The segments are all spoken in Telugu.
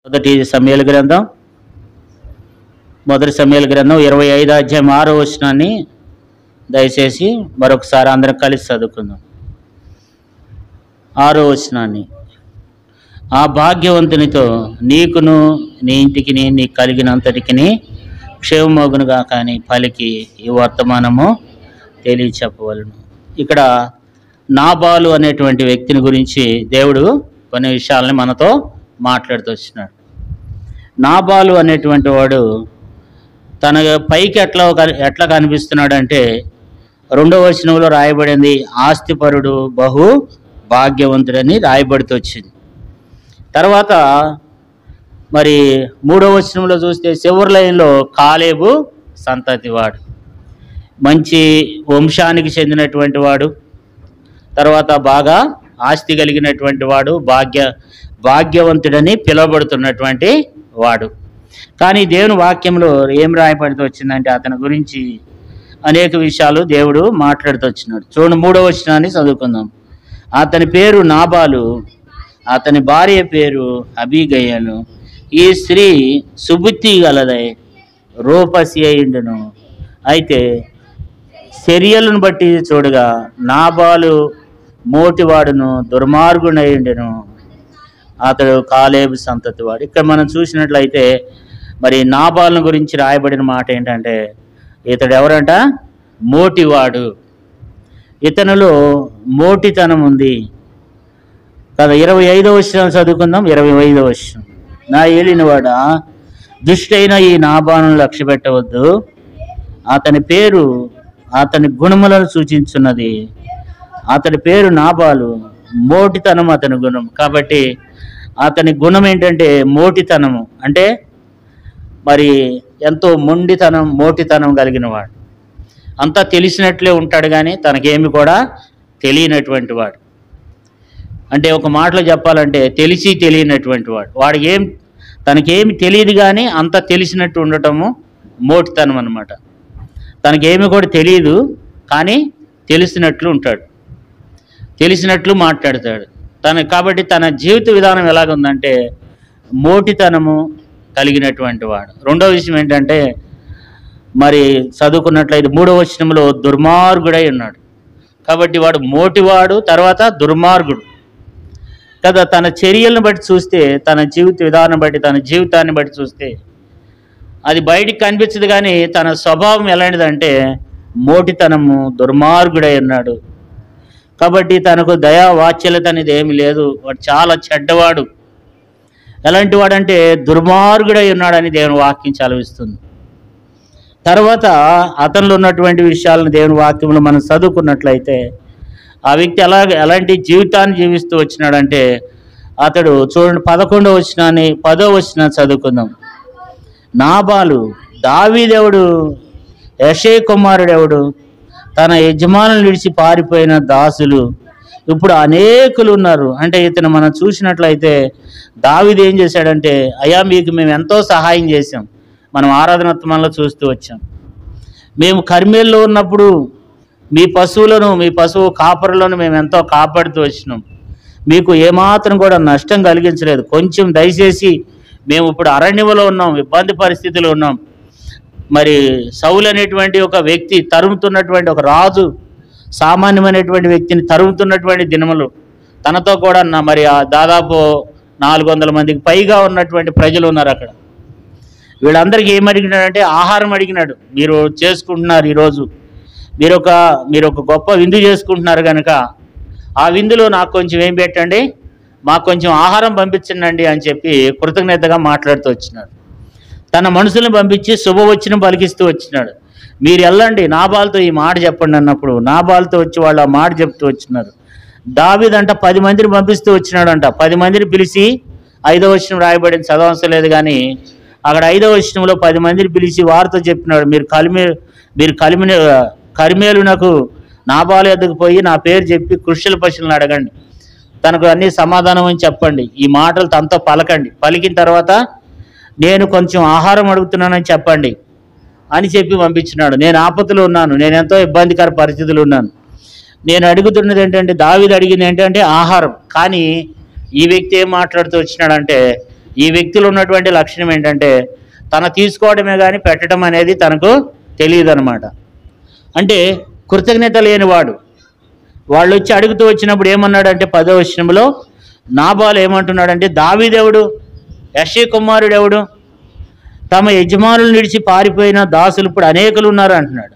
మొదటి సమూయేలు గ్రంథం 25వ అధ్యాయం 6వ వచనాన్ని దయచేసి మరొకసారి అందరం కలిసి చదువుకుందాం. 6వ వచనాన్ని. ఆ భాగ్యవంతునితో నీకును నీ ఇంటికి నీ కలిగినంతటికి క్షేమమగునుగా కానీ పలికి ఈ వర్తమానము తెలియచెప్పవలను. ఇక్కడ నాబాలు అనేటువంటి వ్యక్తిని గురించి దేవుడు కొన్ని విషయాలని మనతో మాట్లాడుతూ వచ్చినాడు. నాబాలు అనేటువంటి వాడు తన పైకి ఎట్లా కనిపిస్తున్నాడంటే 2వ వచనంలో రాయబడింది ఆస్తిపరుడు బహు భాగ్యవంతుడని రాయబడుతూ వచ్చింది. తర్వాత మరి 3వ వచనంలో చూస్తే చివరి లైన్లో కాలేబు సంతతివాడు, మంచి వంశానికి చెందినటువంటి వాడు, తర్వాత బాగా ఆస్తి కలిగినటువంటి వాడు, భాగ్యవంతుడని పిలువబడుతున్నటువంటి వాడు. కానీ దేవుని వాక్యంలో ఏం రాయబడుతూ వచ్చిందంటే అతని గురించి అనేక విషయాలు దేవుడు మాట్లాడుతూ వచ్చినాడు. చూడండి 3వ వచనాన్ని చదువుకుందాం. అతని పేరు నాబాలు, అతని భార్య పేరు అబీగయలు. ఈ స్త్రీ సుబుద్ధి గలదై రూపసి అయిండును. అయితే చర్యలను బట్టి చూడగా నాబాలు మోటివాడును దుర్మార్గుడయుండెను. అతడు కాలేబు సంతతివాడు. ఇక్కడ మనం చూసినట్లయితే మరి నాబాలను గురించి రాయబడిన మాట ఏంటంటే ఇతడు ఎవరంట? మోటివాడు. ఇతనిలో మోటితనం ఉంది కదా. 25వ వచనం చదువుకుందాం. 25వ వచనం. నా ఏలినవాడా, దుష్టైన ఈ నాబాలను లక్ష్య పెట్టవద్దు. అతని పేరు అతని గుణములను సూచించున్నది. అతడి పేరు నాబాలు, మోటితనం అతని గుణం. కాబట్టి అతని గుణం ఏంటంటే మోటితనము. అంటే మరి ఎంతో మోటితనం కలిగిన వాడు. అంతా తెలిసినట్లే ఉంటాడు కానీ తనకేమి కూడా తెలియనటువంటి వాడు. అంటే ఒక మాటలో చెప్పాలంటే తెలిసి తెలియనటువంటి వాడు. తనకేమి తెలియదు కానీ అంతా తెలిసినట్టు ఉండటము మోటితనం అన్నమాట. తనకేమి కూడా తెలియదు కానీ తెలిసినట్లు ఉంటాడు, తెలిసినట్లు మాట్లాడతాడు. కాబట్టి తన జీవిత విధానం ఎలాగుందంటే మోటితనము కలిగినటువంటి వాడు. రెండవ విషయం ఏంటంటే మరి చదువుకున్నట్లయితే 3వ వచనంలో దుర్మార్గుడై ఉన్నాడు. కాబట్టి వాడు మోటివాడు, తర్వాత దుర్మార్గుడు కదా. తన చర్యలను బట్టి చూస్తే, తన జీవిత విధానం బట్టి, తన జీవితాన్ని బట్టి చూస్తే అది బయటికి కనిపించదు కానీ తన స్వభావం ఎలాంటిదంటే మోటితనము, దుర్మార్గుడై ఉన్నాడు. కాబట్టి తనకు దయా వాత్సల్యత అనేది ఏమి లేదు. వాడు చాలా చెడ్డవాడు. ఎలాంటి వాడంటే దుర్మార్గుడై ఉన్నాడని దేవుని వాక్యం చదివిస్తుంది. తర్వాత అతనిలో ఉన్నటువంటి విషయాలను దేవుని వాక్యంలో మనం చదువుకున్నట్లయితే ఆ వ్యక్తి ఎలాంటి జీవితాన్ని జీవిస్తూ వచ్చినాడంటే అతడు చూడండి 11వ వచనాన్ని 10వ వచనాన్ని చదువుకుందాం. నాబాలు దావీదెవడు, యెషే కుమారుడెవడు, తన యజమానులు విడిచి పారిపోయిన దాసులు ఇప్పుడు అనేకులు ఉన్నారు. అంటే ఇతను మనం చూసినట్లయితే దావీదు ఏం చేశాడంటే, అయ్యా మీకు మేము ఎంతో సహాయం చేశాం. మనం ఆరాధనత్వంలో చూస్తూ వచ్చాం. మేము కర్మేల్లో ఉన్నప్పుడు మీ పశువు కాపరులను మేము ఎంతో కాపాడుతూ వచ్చినాం. మీకు ఏమాత్రం కూడా నష్టం కలిగించలేదు. కొంచెం దయచేసి మేము ఇప్పుడు అరణ్యంలో ఉన్నాం, ఇబ్బంది పరిస్థితిలో ఉన్నాం. మరి సౌలు అనేటువంటి ఒక వ్యక్తి తరుముతున్నటువంటి ఒక రాజు, సామాన్యమైనటువంటి వ్యక్తిని తరుముతున్నటువంటి దినములు, తనతో కూడా మరి దాదాపు 400 మందికి పైగా ఉన్నటువంటి ప్రజలు ఉన్నారు అక్కడ. వీళ్ళందరికీ ఏమడిగినాడంటే ఆహారం అడిగినాడు. మీరు చేసుకుంటున్నారు ఈరోజు, మీరు ఒక గొప్ప విందు చేసుకుంటున్నారు కనుక ఆ విందులో నాకు కొంచెం ఏం పెట్టండి, మాకు కొంచెం ఆహారం పంపించండి అని చెప్పి కృతజ్ఞతగా మాట్లాడుతూ వచ్చినాడు. తన మనుషులను పంపించి శుభవచనం పలికిస్తూ వచ్చినాడు. మీరు వెళ్ళండి నాబాలుతో ఈ మాట చెప్పండి అన్నప్పుడు నాబాలుతో వచ్చి వాళ్ళు ఆ మాట చెప్తూ వచ్చినారు. దావీదంట 10 మందిని పంపిస్తూ వచ్చినాడంట. 10 మందిని పిలిచి 5వ వచనం రాయబడింది, చదవవసరం లేదు కానీ అక్కడ 5వ వచనంలో 10 మందిని పిలిచి వారితో చెప్పినాడు, మీరు కర్మేలునకు నాబాలు ఎద్దకు పోయి నా పేరు చెప్పి కృష్ణుల పశువులను అడగండి, తనకు అన్ని సమాధానం అని చెప్పండి, ఈ మాటలు తనతో పలకండి, పలికిన తర్వాత నేను కొంచెం ఆహారం అడుగుతున్నానని చెప్పండి అని చెప్పి పంపించినాడు. నేను ఆపదలో ఉన్నాను, నేను ఎంతో ఇబ్బందికర పరిస్థితులు ఉన్నాను, నేను అడుగుతున్నది ఏంటంటే దావీదు అడిగింది ఏంటంటే ఆహారం. కానీ ఈ వ్యక్తి ఏం మాట్లాడుతూ వచ్చినాడంటే ఈ వ్యక్తిలో ఉన్నటువంటి లక్షణం ఏంటంటే తన తీసుకోవడమే కానీ పెట్టడం అనేది తనకు తెలియదు అనమాట. అంటే కృతజ్ఞత లేనివాడు. వాళ్ళు వచ్చి అడుగుతూ వచ్చినప్పుడు ఏమన్నాడంటే 10వ వచనంలో నాబాలు ఏమంటున్నాడంటే, దావీదెవడు, యెషే కుమారుడెవడు, తమ యజమానులు నిడిచి పారిపోయిన దాసులు ఇప్పుడు అనేకులు ఉన్నారు అంటున్నాడు.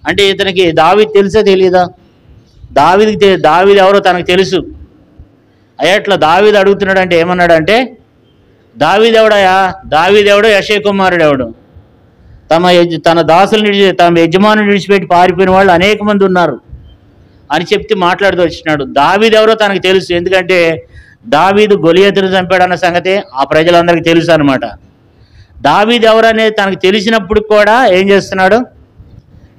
అంటే ఇతనికి దావీదు తెలుసా తెలియదా? దావీదు ఎవరో తనకు తెలుసు. అయ్యట్లా దావీదు అడుగుతున్నాడు అంటే ఏమన్నాడంటే, దావీదెవడయా, దావీదెవడు, యెషే కుమారుడెవడు, తన దాసులు తమ యజమానులు విడిచిపెట్టి పారిపోయిన వాళ్ళు అనేక మంది ఉన్నారు అని చెప్తే మాట్లాడుతూ వచ్చినాడు. దావీదు ఎవరో తనకు తెలుసు. ఎందుకంటే దావీదు గొలియాతును చంపాడన్న సంగతి ఆ ప్రజలందరికీ తెలుసు అనమాట. దావీదు ఎవరు అనేది తనకు తెలిసినప్పుడు కూడా ఏం చేస్తున్నాడు,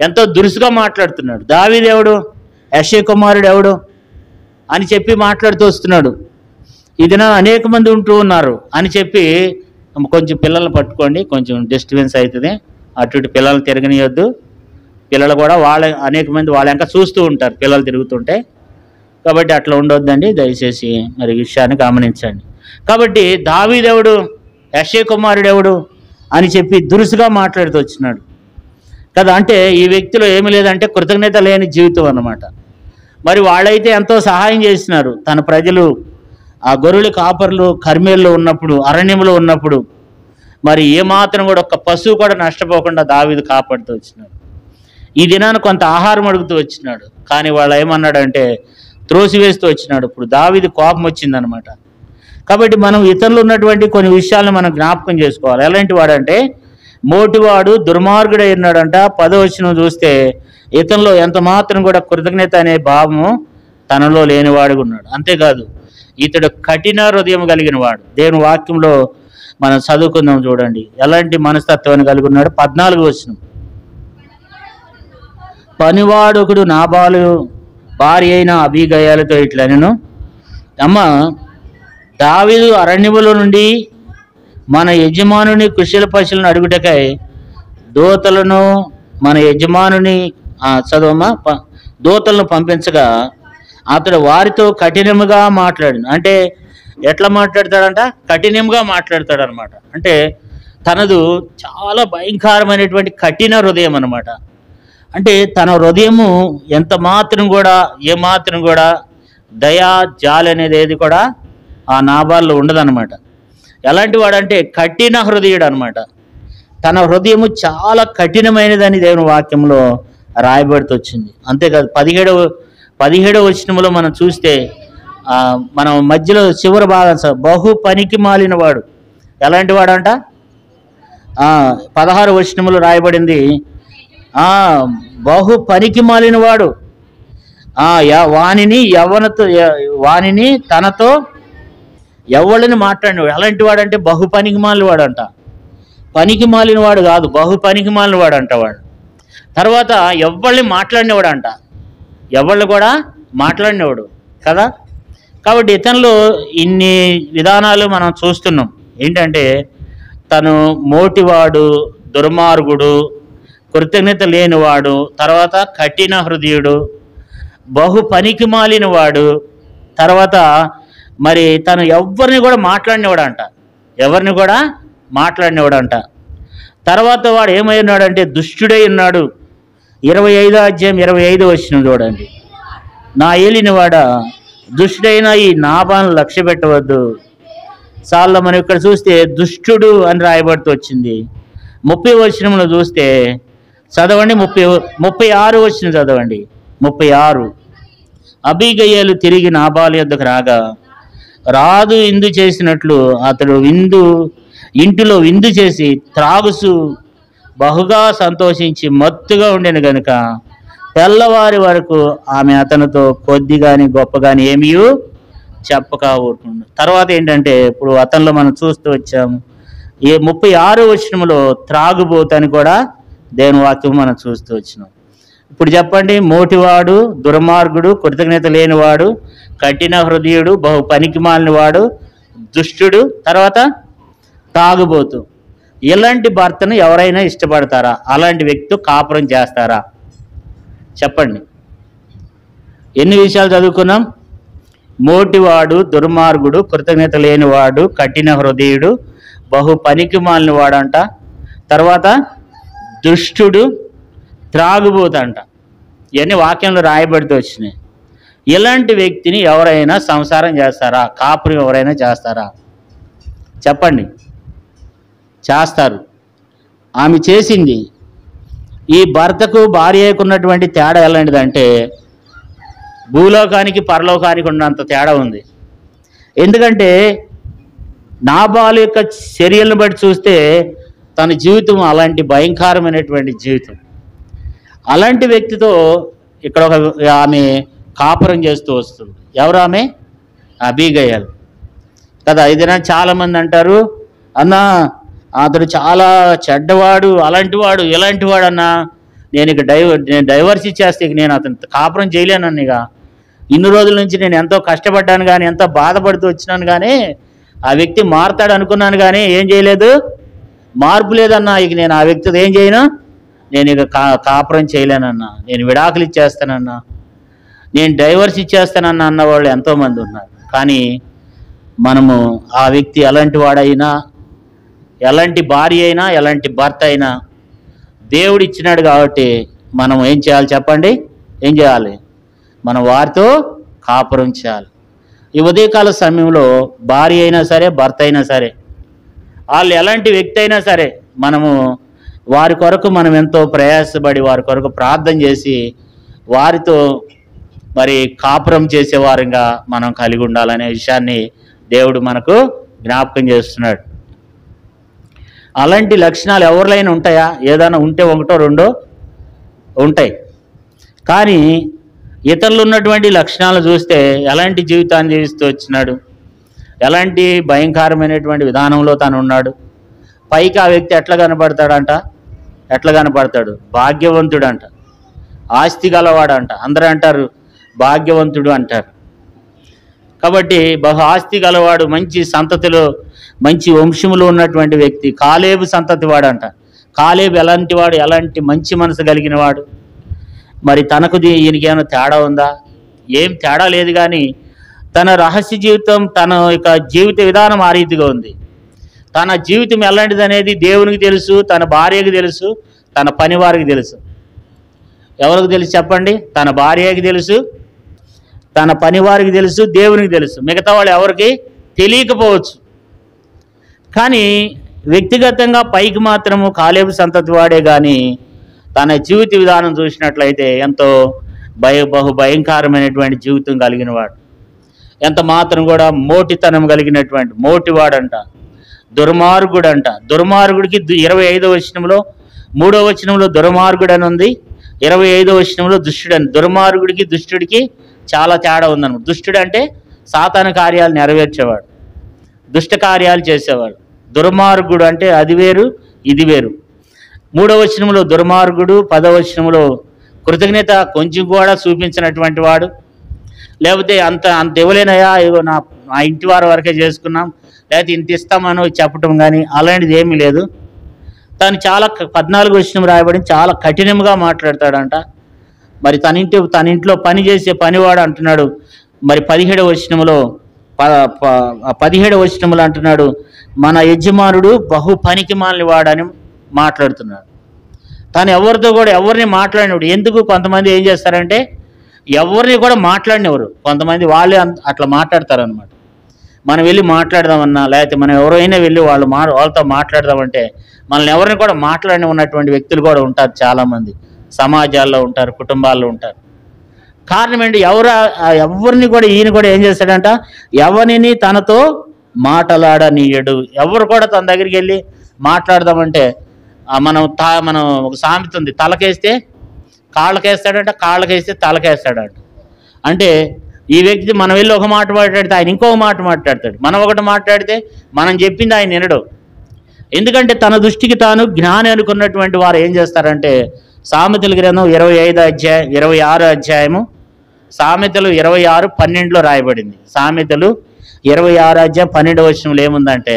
ఎంతో దురుసుగా మాట్లాడుతున్నాడు. దావీదు ఎవడు, యెషే కుమారుడు ఎవడు అని చెప్పి మాట్లాడుతూ వస్తున్నాడు. ఇది అనేక మంది ఉంటూ ఉన్నారు అని చెప్పి, కొంచెం పిల్లల్ని పట్టుకోండి, కొంచెం డిస్టర్బెన్స్ అవుతుంది, అటు ఇటు పిల్లల్ని తిరగనియొద్దు. పిల్లలు కూడా అనేక మంది వాళ్ళ ఇంకా చూస్తూ ఉంటారు పిల్లలు తిరుగుతుంటే, కాబట్టి అట్లా ఉండొద్దండి దయచేసి, మరి విషయాన్ని గమనించండి. కాబట్టి దావీదెవడు, యెషే కుమారుడెవడు అని చెప్పి దురుసుగా మాట్లాడుతూ వచ్చినాడు కదా. అంటే ఈ వ్యక్తిలో ఏమి లేదంటే కృతజ్ఞత లేని జీవితం అన్నమాట. మరి వాళ్ళైతే ఎంతో సహాయం చేసినారు. తన ప్రజలు ఆ గొర్రెల కాపర్లు కర్మేల్లో ఉన్నప్పుడు, అరణ్యంలో ఉన్నప్పుడు మరి ఏమాత్రం కూడా ఒక్క పశువు కూడా నష్టపోకుండా దావీదు కాపాడుతూ వచ్చినాడు. ఈ దినాన్ని కొంత ఆహారం అడుగుతూ వచ్చినాడు, కానీ వాళ్ళు ఏమన్నాడంటే త్రోసివేస్తూ వచ్చినాడు. ఇప్పుడు దావీదు కోపం వచ్చిందనమాట. కాబట్టి మనం ఇతరులు ఉన్నటువంటి కొన్ని విషయాలను మనం జ్ఞాపకం చేసుకోవాలి. ఎలాంటి వాడంటే మోటివాడు దుర్మార్గుడై ఉన్నాడంట. 10వ వచనం చూస్తే ఇతనిలో ఎంత మాత్రం కూడా కృతజ్ఞత అనే భావము తనలో లేనివాడుగా ఉన్నాడు. అంతేకాదు ఇతడు కఠిన హృదయం కలిగిన వాడు. దేవుని వాక్యంలో మనం చదువుకుందాం చూడండి ఎలాంటి మనస్తత్వాన్ని కలిగి ఉన్నాడు. 14వ వచనం, పనివాడొకడు నాబాలు భార్య అయిన అబీగయాలతో ఇట్లనెను, అమ్మ దావీదు అరణ్యములో నుండి మన యజమానుని కుశల పశువులను అడుగుటకై దూతలను మన యజమానుని దూతలను పంపించగా అతడు వారితో కఠినముగా మాట్లాడు. అంటే ఎట్లా మాట్లాడతాడంట, కఠినంగా మాట్లాడతాడు అనమాట. అంటే తనదు చాలా భయంకరమైనటువంటి కఠిన హృదయం అనమాట. అంటే తన హృదయము ఎంత మాత్రం కూడా ఏమాత్రం కూడా దయా జాలి అనేది ఏది కూడా ఆ నాబాల్లో ఉండదన్నమాట. ఎలాంటి వాడంటే కఠిన హృదయుడు అనమాట. తన హృదయము చాలా కఠినమైనదని దేవుని వాక్యంలో రాయబడుతూ వచ్చింది. అంతేకాదు 17వ వచనంలో మనం చూస్తే మనం మధ్యలో చివరి భాగం బహు పనికి మాలిన వాడు. ఎలాంటి వాడంట 16వ వచనంలో రాయబడింది, బహు పనికి మాలిన వాడు, వానిని తనతో ఎవరిని మాట్లాడినవాడు. ఎలాంటి వాడంటే బహు పనికి మాలిన వాడు అంట. పనికి మాలిన వాడు కాదు, బహు పనికి మాలిన వాడు అంట వాడు. తర్వాత ఎవరిని మాట్లాడినవాడు అంట, ఎవరిని కూడా మాట్లాడినవాడు కదా. కాబట్టి ఇతనిలో ఇన్ని విధానాలు మనం చూస్తున్నాం. ఏంటంటే తను మోటివాడు, దుర్మార్గుడు, కృతజ్ఞత లేనివాడు, తర్వాత కఠిన హృదయుడు, బహు పనికి మాలిన వాడు, తర్వాత మరి తను ఎవరిని కూడా మాట్లాడినవాడంట, ఎవరిని కూడా మాట్లాడినవాడంట. తర్వాత వాడు ఏమై ఉన్నాడంటే దుష్టుడై ఉన్నాడు. 25వ అధ్యాయం 25వ వచనం చూడండి, నా ఏలినవాడ దుష్టుడైన ఈ నాబాను లక్ష్య పెట్టవద్దు. చాలా మనం ఇక్కడ చూస్తే దుష్టుడు అని రాయబడుతూ వచ్చింది. 30వ వచనంలో చూస్తే చదవండి, 36వ వచనం చదవండి. 36, అబీగయలు తిరిగి నాబాలు యొద్దకు రాగా రాజు విందు చేసినట్లు అతడు ఇంటిలో విందు చేసి త్రాగుసు బహుగా సంతోషించి మత్తుగా ఉండేను గనుక తెల్లవారి వరకు ఆమె అతనితో కొద్ది కానీ గొప్ప కానీ ఏమీ చెప్పక ఊరుకుండు. తర్వాత ఏంటంటే ఇప్పుడు అతనిలో మనం చూస్తూ వచ్చాము 36వ వచనంలో త్రాగుబోతని కూడా దేవుని వాక్యం మనం చూస్తూ వచ్చినాం. ఇప్పుడు చెప్పండి, మోటివాడు, దుర్మార్గుడు, కృతజ్ఞత లేనివాడు, కఠిన హృదయుడు, బహు పనికి మాలినవాడు, దుష్టుడు, తర్వాత తాగుబోతు. ఇలాంటి భర్తను ఎవరైనా ఇష్టపడతారా? అలాంటి వ్యక్తి కాపురం చేస్తారా? చెప్పండి. ఎన్ని విషయాలు చదువుకున్నాం? మోటివాడు, దుర్మార్గుడు, కృతజ్ఞత లేనివాడు, కఠిన హృదయుడు, బహు పనికి మాలిన వాడంట. తర్వాత దుష్టుడు, త్రాగుబోతంట. ఇవన్నీ వాక్యంలో రాయబడితే వచ్చినాయి. ఇలాంటి వ్యక్తిని ఎవరైనా సంసారం చేస్తారా? కాపురం ఎవరైనా చేస్తారా? చెప్పండి. చేస్తారు. ఆమె చేసింది. ఈ భర్తకు భార్యకు ఉన్నటువంటి తేడా ఎలాంటిదంటే భూలోకానికి పరలోకానికి ఉన్నంత తేడా ఉంది. ఎందుకంటే నాబాలు యొక్క చర్యలను బట్టి చూస్తే తన జీవితం అలాంటి భయంకరమైనటువంటి జీవితం. అలాంటి వ్యక్తితో ఇక్కడ ఒక ఆమె కాపురం చేస్తూ వస్తుంది. ఎవరు ఆమె? అబీగయల్ కదా. ఇదేనా చాలామంది అంటారు, అన్నా అతడు చాలా చెడ్డవాడు, అలాంటి వాడు, ఇలాంటి వాడు అన్నా, నేను డైవర్స్ ఇచ్చేస్తే ఇక నేను అతను కాపురం చేయలేనన్న. ఇక ఇన్ని రోజుల నుంచి నేను ఎంతో కష్టపడ్డాను కానీ, ఎంతో బాధపడుతూ వచ్చినాను కానీ, ఆ వ్యక్తి మారుతాడు అనుకున్నాను కానీ ఏం చేయలేదు, మార్పు లేదన్నా. ఇక నేను ఆ వ్యక్తితో ఏం చేయను, నేను ఇక కాపురం చేయలేనన్నా, నేను విడాకులు ఇచ్చేస్తానన్నా, నేను డైవర్స్ ఇచ్చేస్తానన్నా అన్నవాళ్ళు ఎంతోమంది ఉన్నారు. కానీ మనము ఆ వ్యక్తి ఎలాంటి వాడైనా, ఎలాంటి భార్య అయినా, ఎలాంటి భర్త అయినా దేవుడు ఇచ్చినాడు కాబట్టి మనం ఏం చేయాలి చెప్పండి? ఏం చేయాలి? మనం వారితో కాపురం చేయాలి. ఈ ఉదయకాల సమయంలో భార్య అయినా సరే, భర్త అయినా సరే, వాళ్ళు ఎలాంటి వ్యక్తి అయినా సరే, మనము వారి కొరకు మనం ఎంతో ప్రయాసపడి వారి కొరకు ప్రార్థన చేసి వారితో మరి కాపురం చేసేవారంగా మనం కలిగి ఉండాలనే విషయాన్ని దేవుడు మనకు జ్ఞాపకం చేస్తున్నాడు. అలాంటి లక్షణాలు ఎవరిలైనా ఉంటాయా? ఏదైనా ఉంటే ఒకటో రెండో ఉంటాయి. కానీ ఇతరులు ఉన్నటువంటి లక్షణాలు చూస్తే ఎలాంటి జీవితాన్ని జీవిస్తూ వచ్చినాడు, ఎలాంటి భయంకరమైనటువంటి విధానంలో తను ఉన్నాడు. పైకి ఆ వ్యక్తి ఎట్లా కనపడతాడంట? ఎట్లా కనపడతాడు? భాగ్యవంతుడు అంట, ఆస్తి గలవాడంట. అందరూ అంటారు భాగ్యవంతుడు అంటారు. కాబట్టి బహు ఆస్తి గలవాడు, మంచి సంతతిలో మంచి వంశములో ఉన్నటువంటి వ్యక్తి, కాలేబు సంతతి వాడంట. కాలేబు ఎలాంటి వాడు? ఎలాంటి మంచి మనసు కలిగిన వాడు. మరి తనకు ఈయనకి ఏమైనా తేడా ఉందా? ఏం తేడా లేదు. కానీ తన రహస్య జీవితం, తన యొక్క జీవిత విధానం ఆ రీతిగా ఉంది. తన జీవితం ఎలాంటిది అనేది దేవునికి తెలుసు, తన భార్యకి తెలుసు, తన పనివారికి తెలుసు. ఎవరికి తెలుసు చెప్పండి? తన భార్యకి తెలుసు, తన పనివారికి తెలుసు, దేవునికి తెలుసు. మిగతా వాళ్ళు ఎవరికి తెలియకపోవచ్చు. కానీ వ్యక్తిగతంగా పైకి మాత్రము కాలేబు సంతతి వాడే. కానీ తన జీవిత విధానం చూసినట్లయితే ఎంతో బహు భయంకరమైనటువంటి జీవితం కలిగిన వాడు. ఎంత మాత్రం కూడా మోటితనం కలిగినటువంటి మోటివాడంట, దుర్మార్గుడంట. దుర్మార్గుడికి 25వ వచనంలో 3వ వచనంలో దుర్మార్గుడు అని ఉంది, 25వ వచనంలో దుష్టుడని. దుర్మార్గుడికి దుష్టుడికి చాలా తేడా ఉందన్నమాట. దుష్టుడు అంటే సాతాను కార్యాలు నెరవేర్చేవాడు, దుష్ట కార్యాలు చేసేవాడు. దుర్మార్గుడు అంటే అది వేరు, ఇది వేరు. 3వ వచనంలో దుర్మార్గుడు, 10వ వచనంలో కృతజ్ఞత కొంచెం కూడా చూపించినటువంటి వాడు. లేకపోతే అంత ఇవ్వలేనయా, ఇగో నా ఇంటి వారి వరకే చేసుకున్నాం, లేకపోతే ఇంత ఇస్తామని చెప్పటం కానీ అలాంటిది ఏమీ లేదు. తను చాలా 14వ వచనం రాయబడి చాలా కఠినంగా మాట్లాడతాడంట. మరి తన ఇంట్లో పని చేసే పనివాడు అంటున్నాడు. మరి 17వ వచనంలో అంటున్నాడు, మన యజమానుడు బహు పనికి మాలిన వాడని మాట్లాడుతున్నాడు. తను ఎవరితో కూడా ఎవరిని మాట్లాడినప్పుడు. ఎందుకు కొంతమంది ఏం చేస్తారంటే ఎవరిని కూడా మాట్లాడినెవరు, కొంతమంది వాళ్ళే అట్లా మాట్లాడతారనమాట. మనం వెళ్ళి మాట్లాడదామన్నా, లేకపోతే మనం ఎవరైనా వెళ్ళి వాళ్ళతో మాట్లాడదామంటే మనల్ని ఎవరిని కూడా మాట్లాడిన ఉన్నటువంటి వ్యక్తులు కూడా ఉంటారు. చాలామంది సమాజాల్లో ఉంటారు, కుటుంబాల్లో ఉంటారు. కారణం ఏంటి? ఎవరిని కూడా ఈయన కూడా ఏం చేస్తాడంట, ఎవరిని తనతో మాట్లాడనీయడు. ఎవరు కూడా తన దగ్గరికి వెళ్ళి మాట్లాడదామంటే మనం ఒక సామెత ఉంది, తలకేస్తే కాళ్ళకేస్తాడంట, కాళ్ళకేస్తే తలకేస్తాడంట. అంటే ఈ వ్యక్తి మనం వెళ్ళి ఒక మాట మాట్లాడితే ఆయన ఇంకొక మాట మాట్లాడతాడు, మనం ఒకటి మాట్లాడితే మనం చెప్పింది ఆయన వినడు. ఎందుకంటే తన దృష్టికి తాను జ్ఞాని అనుకున్నటువంటి వారు ఏం చేస్తారంటే, సామెతల గ్రంథం 26వ అధ్యాయము, సామెతలు 26:12 రాయబడింది. సామెతలు 26వ అధ్యాయం 12వ వచనంలో ఏముందంటే,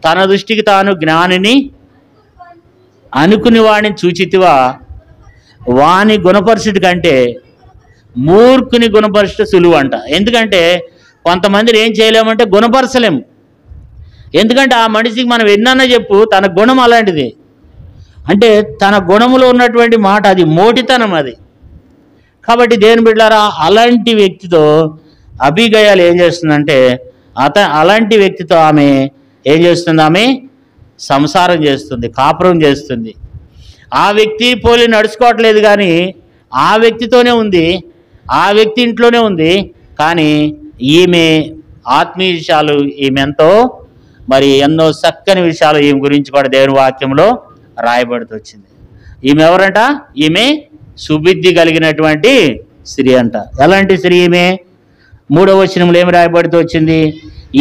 తన దృష్టికి తాను జ్ఞానిని అనుకుని వాడిని చూచితివా, వాని గుణపరుచుడి కంటే మూర్ఖుని గుణపరచడం సులువు అంట. ఎందుకంటే కొంతమందిని ఏం చేయలేమంటే గుణపరచలేము. ఎందుకంటే ఆ మనిషికి మనం ఎన్నన్నా చెప్పు, తన గుణం అలాంటిది. అంటే తన గుణములో ఉన్నటువంటి మాట అది మోటితనం అది. కాబట్టి దేవుని బిడ్డలారా, అలాంటి వ్యక్తితో అబీగయలు ఏం చేస్తుందంటే అలాంటి వ్యక్తితో ఆమె ఏం చేస్తుంది? ఆమె సంసారం చేస్తుంది, కాపురం చేస్తుంది. ఆ వ్యక్తి పోలి నడుచుకోవట్లేదు, కానీ ఆ వ్యక్తితోనే ఉంది, ఆ వ్యక్తి ఇంట్లోనే ఉంది. కానీ ఈమె ఆత్మీయ విషయాలు, ఈమె ఎంతో మరి ఎన్నో చక్కని విషయాలు ఈమె గురించి కూడా దేవుని వాక్యంలో రాయబడుతూ వచ్చింది. ఈమె ఎవరంట? ఈమె సుబుద్ధి కలిగినటువంటి స్త్రీ అంట. ఎలాంటి స్త్రీ ఈమె? 3వ వచనంలో ఏమి రాయబడుతూ వచ్చింది?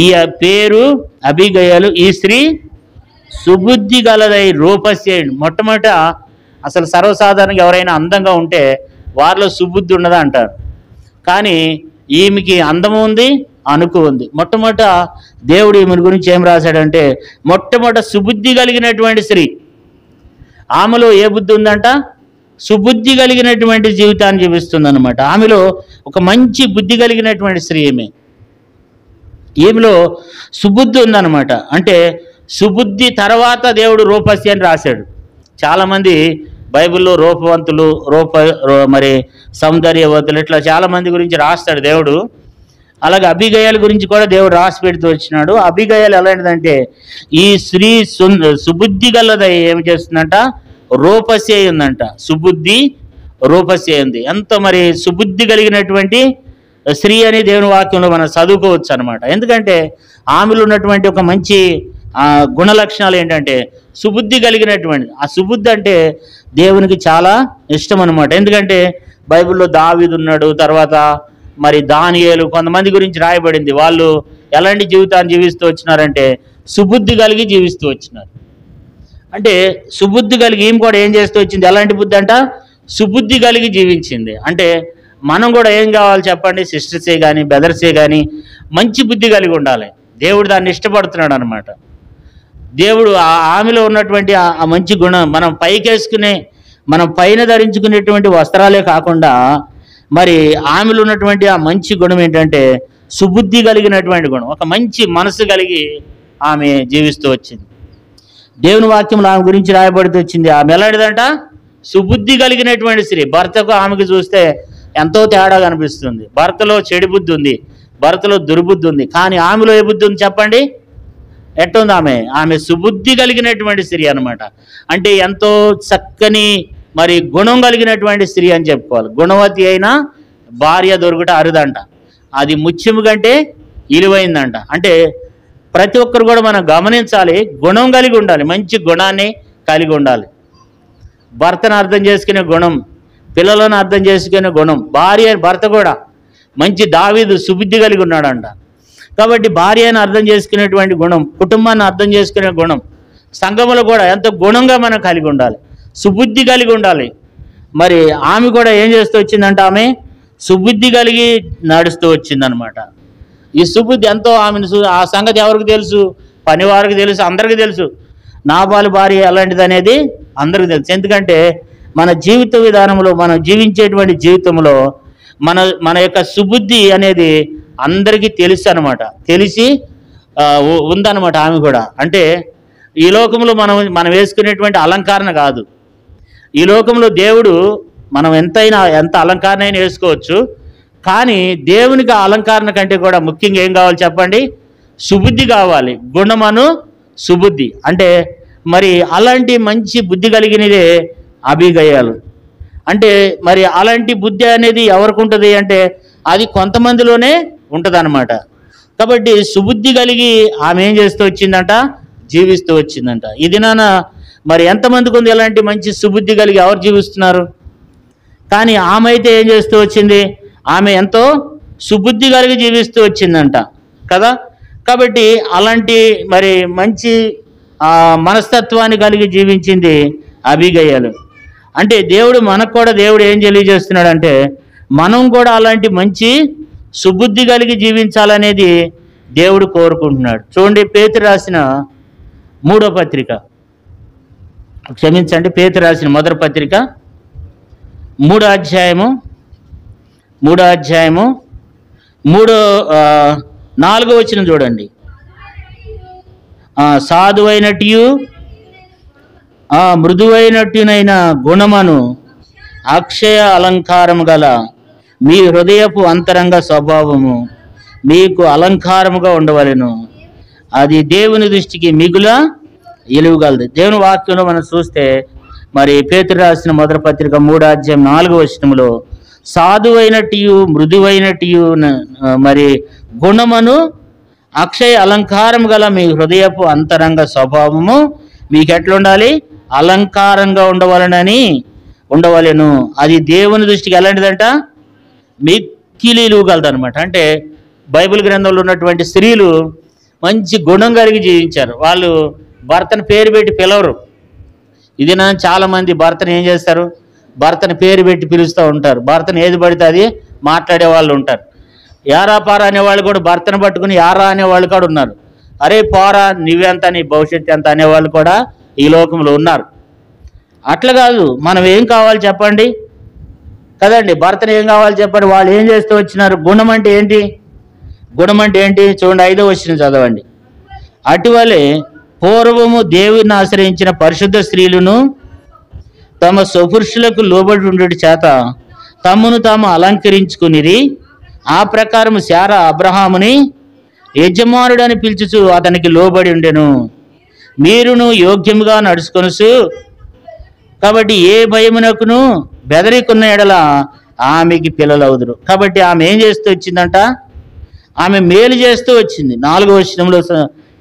ఈ పేరు అబీగయలు, ఈ స్త్రీ సుబుద్ధి గలదై రూపస్యేయుడు. మొట్టమొదట అసలు సర్వసాధారణంగా ఎవరైనా అందంగా ఉంటే వారిలో సుబుద్ధి ఉండదా అంటారు. కానీ ఈమెకి అందము ఉంది, అణుకు ఉంది. మొట్టమొదట దేవుడు ఈమె గురించి ఏం రాశాడంటే, మొట్టమొదట సుబుద్ధి కలిగినటువంటి స్త్రీ. ఆమెలో ఏ బుద్ధి ఉందంట? సుబుద్ధి కలిగినటువంటి జీవితాన్ని జీవిస్తుంది అనమాట. ఆమెలో ఒక మంచి బుద్ధి కలిగినటువంటి స్త్రీ ఈమెలో సుబుద్ధి ఉందన్నమాట. అంటే సుబుద్ధి తర్వాత దేవుడు రూపసి అని రాశాడు. చాలామంది బైబిల్లో రూపవంతులు, మరి సౌందర్యవంతులు, ఇట్లా చాలామంది గురించి రాస్తాడు దేవుడు. అలాగే అబీగయల గురించి కూడా దేవుడు రాసి పెడుతూ వచ్చినాడు. అబీగయలు ఎలాంటిదంటే, ఈ స్త్రీ సుబుద్ధి గలదై ఏమి చేస్తుందంట? రూపసే ఉందంట. సుబుద్ధి రూపసే ఉంది. ఎంత మరి సుబుద్ధి కలిగినటువంటి స్త్రీ అని దేవుని వాక్యంలో మనం చదువుకోవచ్చు అనమాట. ఎందుకంటే ఆమెలో ఉన్నటువంటి ఒక మంచి గుణ లక్షణాలు ఏంటంటే సుబుద్ధి కలిగినటువంటి. ఆ సుబుద్ధి అంటే దేవునికి చాలా ఇష్టం అనమాట. ఎందుకంటే బైబిల్లో దావీదు ఉన్నాడు, తర్వాత మరి దానియేలు, కొంతమంది గురించి రాయబడింది. వాళ్ళు ఎలాంటి జీవితాన్ని జీవిస్తూ వచ్చినారంటే సుబుద్ధి కలిగి జీవిస్తూ వచ్చినారు. అంటే సుబుద్ధి కలిగి ఈమె కూడా ఏం చేస్తూ వచ్చింది? ఎలాంటి బుద్ధి అంట? సుబుద్ధి కలిగి జీవించింది. అంటే మనం కూడా ఏం కావాలి చెప్పండి? సిస్టర్సే కానీ బ్రదర్సే కానీ మంచి బుద్ధి కలిగి ఉండాలి. దేవుడు దాన్ని ఇష్టపడుతున్నాడు అనమాట. దేవుడు ఆమెలో ఉన్నటువంటి ఆ మంచి గుణం మనం పైకేసుకునే, మనం పైన ధరించుకునేటువంటి వస్త్రాలే కాకుండా మరి ఆమెలో ఉన్నటువంటి ఆ మంచి గుణం ఏంటంటే సుబుద్ధి కలిగినటువంటి గుణం. ఒక మంచి మనసు కలిగి ఆమె జీవిస్తూ వచ్చింది. దేవుని వాక్యంలో ఆమె గురించి రాయబడుతూ వచ్చింది. ఆమె ఎలాంటిదంట? సుబుద్ధి కలిగినటువంటి స్త్రీ. భర్తకు ఆమెకు చూస్తే ఎంతో తేడా కనిపిస్తుంది. భర్తలో చెడు బుద్ధి ఉంది, భర్తలో దుర్బుద్ధి ఉంది. కానీ ఆమెలో ఏ బుద్ధి ఉంది చెప్పండి? ఎట్టుంది? ఆమె సుబుద్ధి కలిగినటువంటి స్త్రీ అనమాట. అంటే ఎంతో చక్కని మరి గుణం కలిగినటువంటి స్త్రీ అని చెప్పుకోవాలి. గుణవతి అయిన భార్య దొరుకుట అరుదంట. అది ముత్యము కంటే విలువైందంట. అంటే ప్రతి ఒక్కరు కూడా మనం గమనించాలి, గుణం కలిగి ఉండాలి, మంచి గుణాన్ని కలిగి ఉండాలి. భర్తను అర్థం చేసుకునే గుణం, పిల్లలను అర్థం చేసుకునే గుణం, భర్త కూడా మంచి దావీదు సుబుద్ధి కలిగి ఉన్నాడంట. కాబట్టి భార్యను అర్థం చేసుకునేటువంటి గుణం, కుటుంబాన్ని అర్థం చేసుకునే గుణం, సంఘములో కూడా ఎంతో గుణంగా మనం కలిగి ఉండాలి, సుబుద్ధి కలిగి ఉండాలి. మరి ఆమె కూడా ఏం చేస్తూ వచ్చిందంట? ఆమె సుబుద్ధి కలిగి నడుస్తూ వచ్చిందనమాట. ఈ సుబుద్ధి ఎంతో ఆమెను ఆ సంగతి ఎవరికి తెలుసు? పనివారికి తెలుసు, అందరికీ తెలుసు. నాబాలు భార్య ఎలాంటిది అనేది అందరికీ తెలుసు. ఎందుకంటే మన జీవిత విధానంలో, మనం జీవించేటువంటి జీవితంలో మన యొక్క సుబుద్ధి అనేది అందరికీ తెలుసు అనమాట. తెలిసి ఉందన్నమాట ఆమె కూడా. అంటే ఈ లోకంలో మనం వేసుకునేటువంటి అలంకరణ కాదు. ఈ లోకంలో దేవుడు మనం ఎంత అలంకరణ అయినా వేసుకోవచ్చు. కానీ దేవునికి ఆ అలంకరణ కంటే కూడా ముఖ్యంగా ఏం కావాలి చెప్పండి? సుబుద్ధి కావాలి. గుణమను సుబుద్ధి. అంటే మరి అలాంటి మంచి బుద్ధి కలిగినదే అబీగయలు. అంటే మరి అలాంటి బుద్ధి అనేది ఎవరికి ఉంటుంది అంటే అది కొంతమందిలోనే ఉంటుంది అనమాట. కాబట్టి సుబుద్ధి కలిగి ఆమె ఏం చేస్తూ వచ్చిందంట? జీవిస్తూ వచ్చిందంట. ఈ దినాన మరి ఎంతమందికి ఉంది ఎలాంటి మంచి సుబుద్ధి కలిగి ఎవరు జీవిస్తున్నారు? కానీ ఆమె అయితే ఏం చేస్తూ వచ్చింది? ఆమె ఎంతో సుబుద్ధి కలిగి జీవిస్తూ వచ్చిందంట కదా. కాబట్టి అలాంటి మరి మంచి మనస్తత్వాన్ని కలిగి జీవించింది అబీగయలు. అంటే మనకు కూడా దేవుడు ఏం తెలియజేస్తున్నాడంటే మనం కూడా అలాంటి మంచి సుబుద్ధి కలిగి జీవించాలనేది దేవుడు కోరుకుంటున్నాడు. చూడండి, పేతురు రాసిన 3వ పత్రిక, పేతురు రాసిన మొదటి పత్రిక 3వ అధ్యాయము 3వ అధ్యాయము 4వ వచనం చూడండి. సాధువైనట్టు మృదువైనట్టునైన గుణమును అక్షయ అలంకారము గల మీ హృదయపు అంతరంగ స్వభావము మీకు అలంకారముగా ఉండవలెను, అది దేవుని దృష్టికి మిగుల ఇలువగలదు. దేవుని వాక్యంలో మనం చూస్తే మరి పేతురు రాసిన మొదటి పత్రిక 3వ అధ్యాయం 4వ వచనములో సాధువైనట్టు మృదువైనట్టు మరి గుణమును అక్షయ అలంకారం గల మీ హృదయపు అంతరంగ స్వభావము మీకు ఎట్లా ఉండాలి? అలంకారంగా ఉండవలెను, అది దేవుని దృష్టికి ఎలాంటిదంట? మిక్కిలి ఇలువగలదు అనమాట. అంటే బైబిల్ గ్రంథంలో ఉన్నటువంటి స్త్రీలు మంచి గుణం కలిగి జీవించారు. వాళ్ళు భర్తను పేరు పెట్టి పిలవరు. ఇది చాలామంది భర్తను ఏం చేస్తారు? భర్తను పేరు పెట్టి పిలుస్తూ ఉంటారు. భర్తను ఏది పడితే అది మాట్లాడే వాళ్ళు ఉంటారు. యారా పారా అనేవాళ్ళు కూడా భర్తను పట్టుకుని యారా అనేవాళ్ళు కూడా ఉన్నారు. అరే పోరా, నువ్వెంత, నీ భవిష్యత్తు ఎంత అనేవాళ్ళు కూడా ఈ లోకంలో ఉన్నారు. అట్లా కాదు, మనం ఏం కావాలి చెప్పండి కదండి. భర్తను ఏం కావాలి చెప్పండి. వాళ్ళు ఏం చేస్తూ వచ్చినారు? గుణం అంటే ఏంటి? గుణం అంటే ఏంటి? చూడండి, 5వ వచనం చదవండి. అటువలే పూర్వము దేవుని ఆశ్రయించిన పరిశుద్ధ స్త్రీలను తమ స్వపురుషులకు లోబడి ఉండేటి చేత తమను తాము అలంకరించుకునిది. ఆ ప్రకారం శారా అబ్రహాముని యజమానుడని పిలుచుచు అతనికి లోబడి ఉండెను. మీరును యోగ్యముగా నడుచుకొనుసు కాబట్టి ఏ భయమునకును బెదరికున్న ఎడల ఆమెకి పిల్లలు అవుదురు. కాబట్టి ఆమె ఏం చేస్తూ వచ్చిందంట? ఆమె మేలు చేస్తూ వచ్చింది. 4వ వచనంలో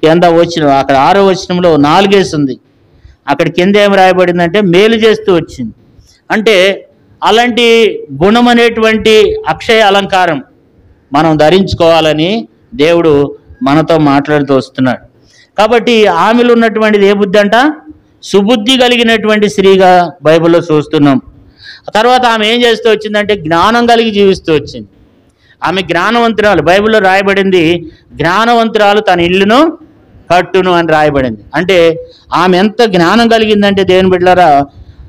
కింద వచ్చిన, అక్కడ 6వ వచనంలో 4 ఉంది. అక్కడ కింద ఏం రాయబడిందంటే మేలు చేస్తూ వచ్చింది. అంటే అలాంటి గుణం అనేటువంటి అక్షయ అలంకారం మనం ధరించుకోవాలని దేవుడు మనతో మాట్లాడుతూ వస్తున్నాడు. కాబట్టి ఆమెలో ఉన్నటువంటిది ఏ బుద్ధి అంట? సుబుద్ధి కలిగినటువంటి స్త్రీగా బైబిల్లో చూస్తున్నాం. తర్వాత ఆమె ఏం చేస్తూ వచ్చిందంటే జ్ఞానం కలిగి జీవిస్తూ వచ్చింది. ఆమె జ్ఞానవంతురాలు. బైబిల్లో రాయబడింది జ్ఞానవంతురాలు తన ఇల్లును కట్టును అని రాయబడింది. అంటే ఆమె ఎంత జ్ఞానం కలిగిందంటే దేవుని బిడ్డలారా,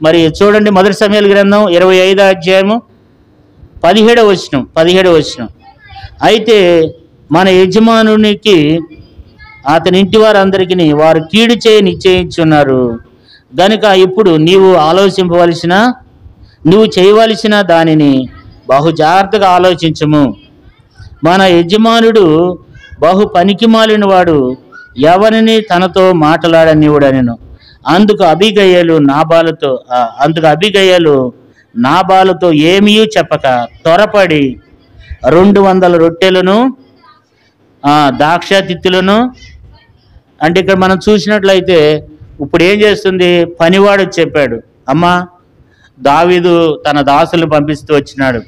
మరి చూడండి, మొదటి సమూయేలు గ్రంథం 25వ అధ్యాయము 17వ వచనం. అయితే మన యజమానునికి అతని ఇంటి వారందరికీ వారు కీడు చేయి నిశ్చయించున్నారు గనుక ఇప్పుడు నువ్వు చేయవలసిన దానిని బహు జాగ్రత్తగా ఆలోచించము. మన యజమానుడు బహు పనికి మాలిన వాడు, ఎవరిని తనతో మాట్లాడనివ్వడనెను. అందుకు అబీగయలు నాబాలుతో ఏమీ చెప్పక త్వరపడి 200 రొట్టెలను ద్రాక్ష తిత్తులను, అంటే ఇక్కడ మనం చూసినట్లయితే ఇప్పుడు ఏం చేస్తుంది? పనివాడు చెప్పాడు, అమ్మా దావీదు తన దాసులను పంపిస్తూ వచ్చినాడు.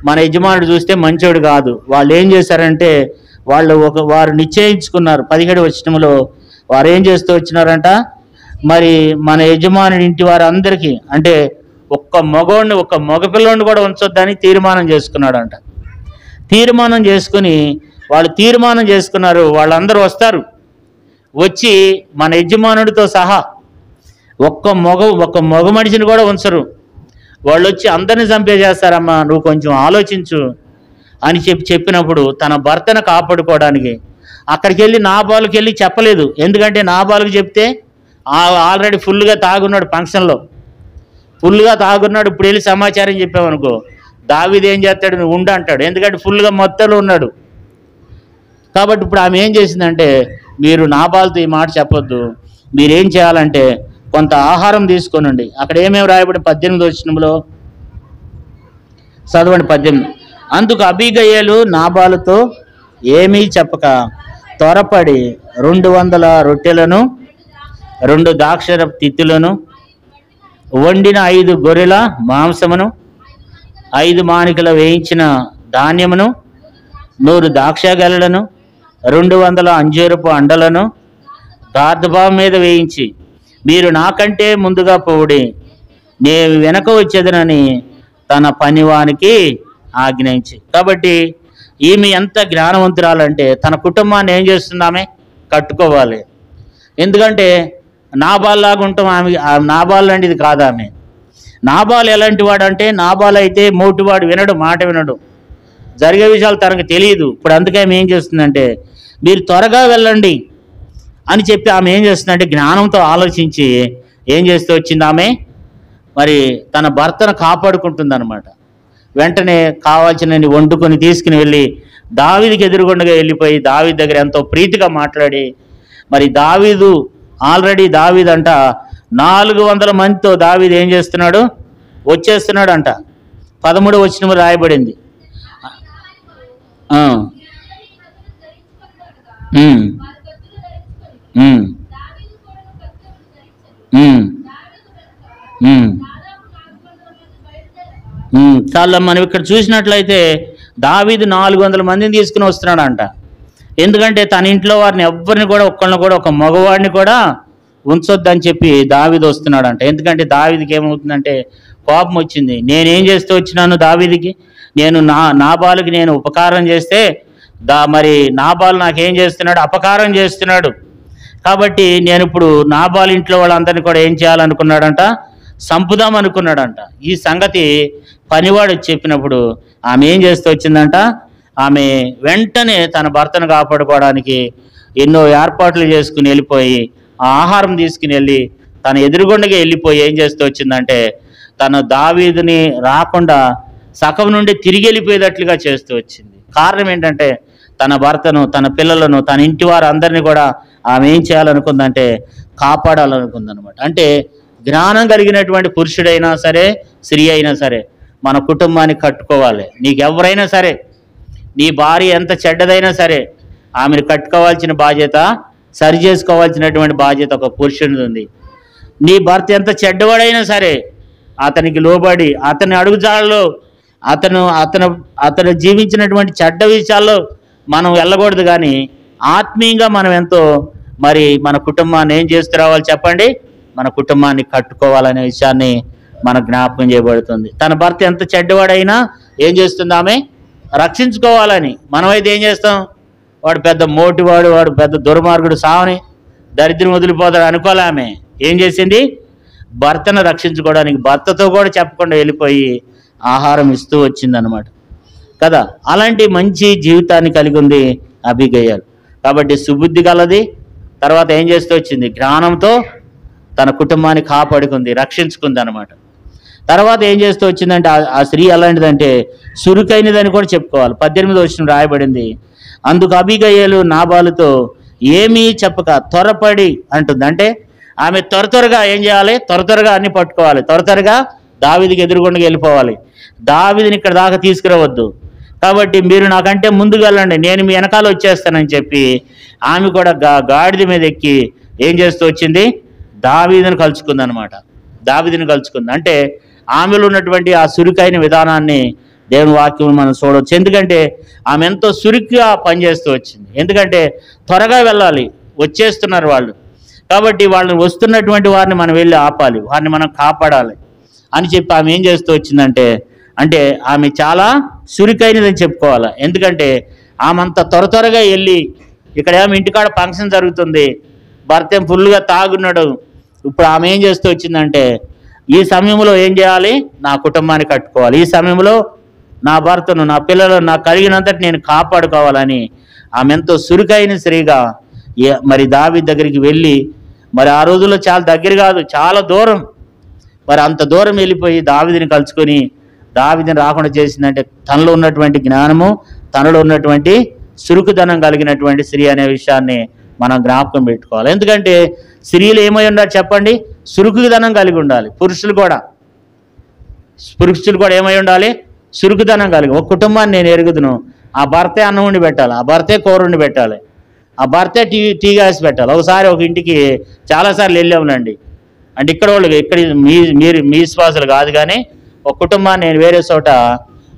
మన యజమానుడు చూస్తే మంచోడు కాదు. వాళ్ళు ఏం చేశారంటే వారు నిశ్చయించుకున్నారు. 17వ వచనంలో వారు ఏం చేస్తూ వచ్చినారంట? మరి మన యజమానుడి ఇంటి వారందరికీ, అంటే ఒక్క మగపిల్లోని కూడా ఉంచొద్దని తీర్మానం చేసుకున్నాడంట. తీర్మానం చేసుకుని వాళ్ళు తీర్మానం చేసుకున్నారు, వాళ్ళందరూ వస్తారు, వచ్చి మన యజమానుడితో సహా ఒక్క మగ మనిషిని కూడా ఉంచరు. వాళ్ళు వచ్చి అందరిని చంపేసేస్తారమ్మా, నువ్వు కొంచెం ఆలోచించు అని చెప్పినప్పుడు తన భర్తను కాపాడుకోవడానికి అక్కడికి వెళ్ళి నాబాలుకి వెళ్ళి చెప్పలేదు. ఎందుకంటే నాబాలుకి చెప్తే ఆల్రెడీ ఫుల్గా తాగున్నాడు, ఫంక్షన్లో ఫుల్గా తాగున్నాడు. ఇప్పుడు వెళ్ళి సమాచారం చెప్పామనుకో, దావీదు ఏం చేస్తాడు? నువ్వు ఉండు అంటాడు. ఎందుకంటే ఫుల్గా మొత్తంలో ఉన్నాడు. కాబట్టి ఇప్పుడు ఆమె ఏం చేసిందంటే, మీరు నాబాలుతో ఈ మాట చెప్పొద్దు, మీరేం చేయాలంటే కొంత ఆహారం తీసుకోనండి. అక్కడ ఏమేమి రాయబడి 18వ వచనంలో చదవండి. 18. అందుకు అబీగయలు నాబాలుతో ఏమీ చెప్పక త్వరపడి 200 రొట్టెలను 2 ద్రాక్ష తిత్తులను వండిన 5 గొర్రెల మాంసమును 5 మానికల వేయించిన ధాన్యమును 100 ద్రాక్ష గెలలను 200 అంజూరపు అండలను గార్ధబాం మీద వేయించి, మీరు నాకంటే ముందుగా పోవుడి, నేను వెనక వచ్చేదనని తన పనివానికి ఆజ్ఞయించి. కాబట్టి ఈమె ఎంత జ్ఞానవంతురాలంటే తన కుటుంబాన్ని ఏం చేస్తుంది? ఆమె కట్టుకోవాలి. ఎందుకంటే నాబాల్లాగా ఉంటాం. నాబాల్ లాంటిది కాదు ఆమె. నాబాలు ఎలాంటి వాడు అంటే, నాబాలు అయితే మోటివాడు, వినడు, మాట వినడు, జరిగే విషయాలు తనకు తెలియదు. ఇప్పుడు అందుకే ఆమె ఏం చేస్తుందంటే, మీరు త్వరగా వెళ్ళండి అని చెప్పి ఆమె ఏం చేస్తుందంటే జ్ఞానంతో ఆలోచించి ఏం చేస్తూ వచ్చింది ఆమె, మరి తన భర్తను కాపాడుకుంటుందన్నమాట. వెంటనే కావాల్సినవి వండుకొని తీసుకుని వెళ్ళి దావీదుకి ఎదురుగుండగా వెళ్ళిపోయి దావీదు దగ్గర ఎంతో ప్రీతిగా మాట్లాడి, మరి దావీదు అంట 400 మందితో దావీదు ఏం చేస్తున్నాడు, వచ్చేస్తున్నాడు అంట. 13వ వచనం రాయబడింది. చాలా మనం ఇక్కడ చూసినట్లయితే దావీదు 400 మందిని తీసుకుని వస్తున్నాడు అంట. ఎందుకంటే తన ఇంట్లో వారిని ఎవ్వరిని కూడా ఒక మగవాడిని కూడా ఉంచొద్దని చెప్పి దావీదు వస్తున్నాడు అంట. ఎందుకంటే దావీదుకి ఏమవుతుందంటే కోపం వచ్చింది. నేనేం చేస్తూ వచ్చినాను దావీదుకి, నేను నాబాలుకి నేను ఉపకారం చేస్తే మరి నాబాలు నాకేం చేస్తున్నాడు, అపకారం చేస్తున్నాడు. కాబట్టి నేను ఇప్పుడు నాబాలు ఇంట్లో వాళ్ళందరినీ కూడా ఏం చేయాలనుకున్నాడంట, సంపుదాం అనుకున్నాడంట. ఈ సంగతి పనివాడు చెప్పినప్పుడు ఆమె ఏం చేస్తూ వచ్చిందంట, ఆమె వెంటనే తన భర్తను కాపాడుకోవడానికి ఎన్నో ఏర్పాట్లు చేసుకుని వెళ్ళిపోయి ఆహారం తీసుకుని వెళ్ళి తన ఎదురుగుండగా వెళ్ళిపోయి ఏం చేస్తూ వచ్చిందంటే, తను దావీదుని రాకుండా సగం నుండి తిరిగి వెళ్ళిపోయేటట్లుగా చేస్తూ వచ్చింది. కారణం ఏంటంటే తన భర్తను, తన పిల్లలను, తన ఇంటి వారు అందరినీ కూడా ఆమె ఏం చేయాలనుకుందంటే కాపాడాలనుకుందనమాట. అంటే జ్ఞానం కలిగినటువంటి పురుషుడైనా సరే, స్త్రీ అయినా సరే మన కుటుంబాన్ని కట్టుకోవాలి. నీకు ఎవరైనా సరే, నీ భార్య ఎంత చెడ్డదైనా సరే ఆమెను కట్టుకోవాల్సిన బాధ్యత, సరి చేసుకోవాల్సినటువంటి బాధ్యత ఒక పురుషుడిది ఉంది. నీ భర్త ఎంత చెడ్డవాడైనా సరే అతనికి లోబడి అతని అడుగుజాడలో అతను జీవించినటువంటి చెడ్డ విషయాల్లో మనం వెళ్ళకూడదు. కానీ ఆత్మీయంగా మనం ఎంతో మరి మన కుటుంబాన్ని ఏం చేస్తూ రావాలి చెప్పండి, మన కుటుంబాన్ని కట్టుకోవాలనే విషయాన్ని మన జ్ఞాపకం చేయబడుతుంది. తన భర్త ఎంత చెడ్డవాడైనా ఏం చేస్తుంది ఆమె, రక్షించుకోవాలని. మనమైతే ఏం చేస్తాం, వాడు పెద్ద మోటివాడు, వాడు పెద్ద దుర్మార్గుడు, సావని దరిద్రం వదిలిపోతాడు అనుకోలే. ఆమె ఏం చేసింది, భర్తను రక్షించుకోవడానికి భర్తతో కూడా చెప్పకుండా వెళ్ళిపోయి ఆహారం ఇస్తూ వచ్చిందనమాట కదా. అలాంటి మంచి జీవితాన్ని కలిగి ఉంది అబీగయీల్. కాబట్టి సుబుద్ధి కలది. తర్వాత ఏం చేస్తూ వచ్చింది, జ్ఞానంతో తన కుటుంబాన్ని కాపాడుకుంది, రక్షించుకుంది అనమాట. తర్వాత ఏం చేస్తూ వచ్చిందంటే ఆ స్త్రీ ఎలాంటిదంటే చురుకైనదని కూడా చెప్పుకోవాలి. 18వ వచనం రాయబడింది, అందుకు అబీగయీలు నాబాలుతో ఏమీ చెప్పక త్వరపడి అంటుంది. అంటే ఆమె త్వరగా ఏం చేయాలి, త్వరగా అన్ని పట్టుకోవాలి, త్వరగా దావీదుకి ఎదురుగుండగా వెళ్ళిపోవాలి. దావీదుని ఇక్కడ దాకా తీసుకురావద్దు, కాబట్టి మీరు నాకంటే ముందుకు వెళ్ళండి, నేను మీ వెనకాల వచ్చేస్తానని చెప్పి ఆమె కూడా గాడిద మీద ఎక్కి ఏం చేస్తూ వచ్చింది, దావీదుని కలుసుకుంది అనమాట. దావీదుని కలుసుకుంది అంటే ఆమెలో ఉన్నటువంటి ఆ చురుకైన విధానాన్ని దేవుని వాక్యం మనం చూడవచ్చు. ఎందుకంటే ఆమె ఎంతో చురుగ్గా పనిచేస్తూ వచ్చింది. ఎందుకంటే త్వరగా వెళ్ళాలి, వచ్చేస్తున్నారు వాళ్ళు, కాబట్టి వాళ్ళని వస్తున్నటువంటి వారిని మనం వెళ్ళి ఆపాలి, వారిని మనం కాపాడాలి అని చెప్పి ఆమె ఏం చేస్తూ వచ్చిందంటే, అంటే ఆమె చాలా చురుకైనదని చెప్పుకోవాలి. ఎందుకంటే ఆమె అంత త్వరగా వెళ్ళి, ఇక్కడ ఏమో ఇంటికాడ ఫంక్షన్ జరుగుతుంది, భర్త ఏం ఫుల్గా తాగున్నాడు. ఇప్పుడు ఆమె ఏం చేస్తూ వచ్చిందంటే, ఈ సమయంలో ఏం చేయాలి, నా కుటుంబాన్ని కట్టుకోవాలి, ఈ సమయంలో నా భర్తను, నా పిల్లలను, నాకు కలిగినంతటి నేను కాపాడుకోవాలని ఆమె ఎంతో చురుకైన స్త్రీగా మరి దావీదు దగ్గరికి వెళ్ళి, మరి ఆ రోజుల్లో చాలా దగ్గర కాదు, చాలా దూరం, మరి అంత దూరం వెళ్ళిపోయి దావీదుని కలుసుకొని దావీదుని రాకుండా చేసిందంటే తనలో ఉన్నటువంటి జ్ఞానము, తనలో ఉన్నటువంటి చురుకుదనం కలిగినటువంటి స్త్రీ అనే విషయాన్ని మనం జ్ఞాపకం పెట్టుకోవాలి. ఎందుకంటే స్త్రీలు ఏమై ఉండాలి చెప్పండి, చురుకుదనం కలిగి ఉండాలి. పురుషులు కూడా ఏమై ఉండాలి, చురుకుదనం కలిగి. ఒక కుటుంబాన్ని నేను ఎరుగుదును, ఆ భర్తే అన్నం వండి పెట్టాలి, ఆ భర్తే కూర వండి పెట్టాలి, ఆ భర్తే టీ గ్యాస్ పెట్టాలి. ఒకసారి ఒక ఇంటికి చాలాసార్లు వెళ్ళామునండి, అంటే ఇక్కడ వాళ్ళు మీరు మీ విశ్వాసాలు కాదు, కానీ ఒక కుటుంబాన్ని నేను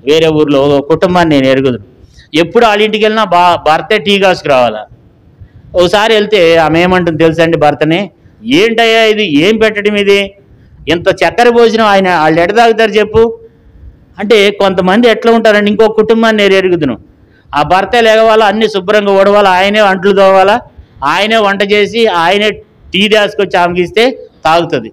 వేరే ఊర్లో ఒక కుటుంబాన్ని నేను ఎరుగుదును. ఎప్పుడు వాళ్ళ ఇంటికి వెళ్ళినా భర్తే టీ గ్యాస్కి రావాలా. ఒకసారి వెళ్తే ఆమె ఏమంటుంది తెలుసా అండి భర్తని, ఏంటయ్యా ఇది, ఏం పెట్టడం ఇది, ఇంత చక్కెర భోజనం వాళ్ళు ఎడ తాగుతారు చెప్పు అంటే. కొంతమంది ఎట్లా ఉంటారండి, ఇంకో కుటుంబాన్ని నేను ఎరుగుదును, ఆ భర్తే లేవాలా, అన్ని శుభ్రంగా ఓడవాలా, ఆయనే అంట్లు తోవాలా, ఆయనే వంట చేసి ఆయనే టీ గ్యాస్కి వచ్చి ఆమెకి ఇస్తే తాగుతుంది.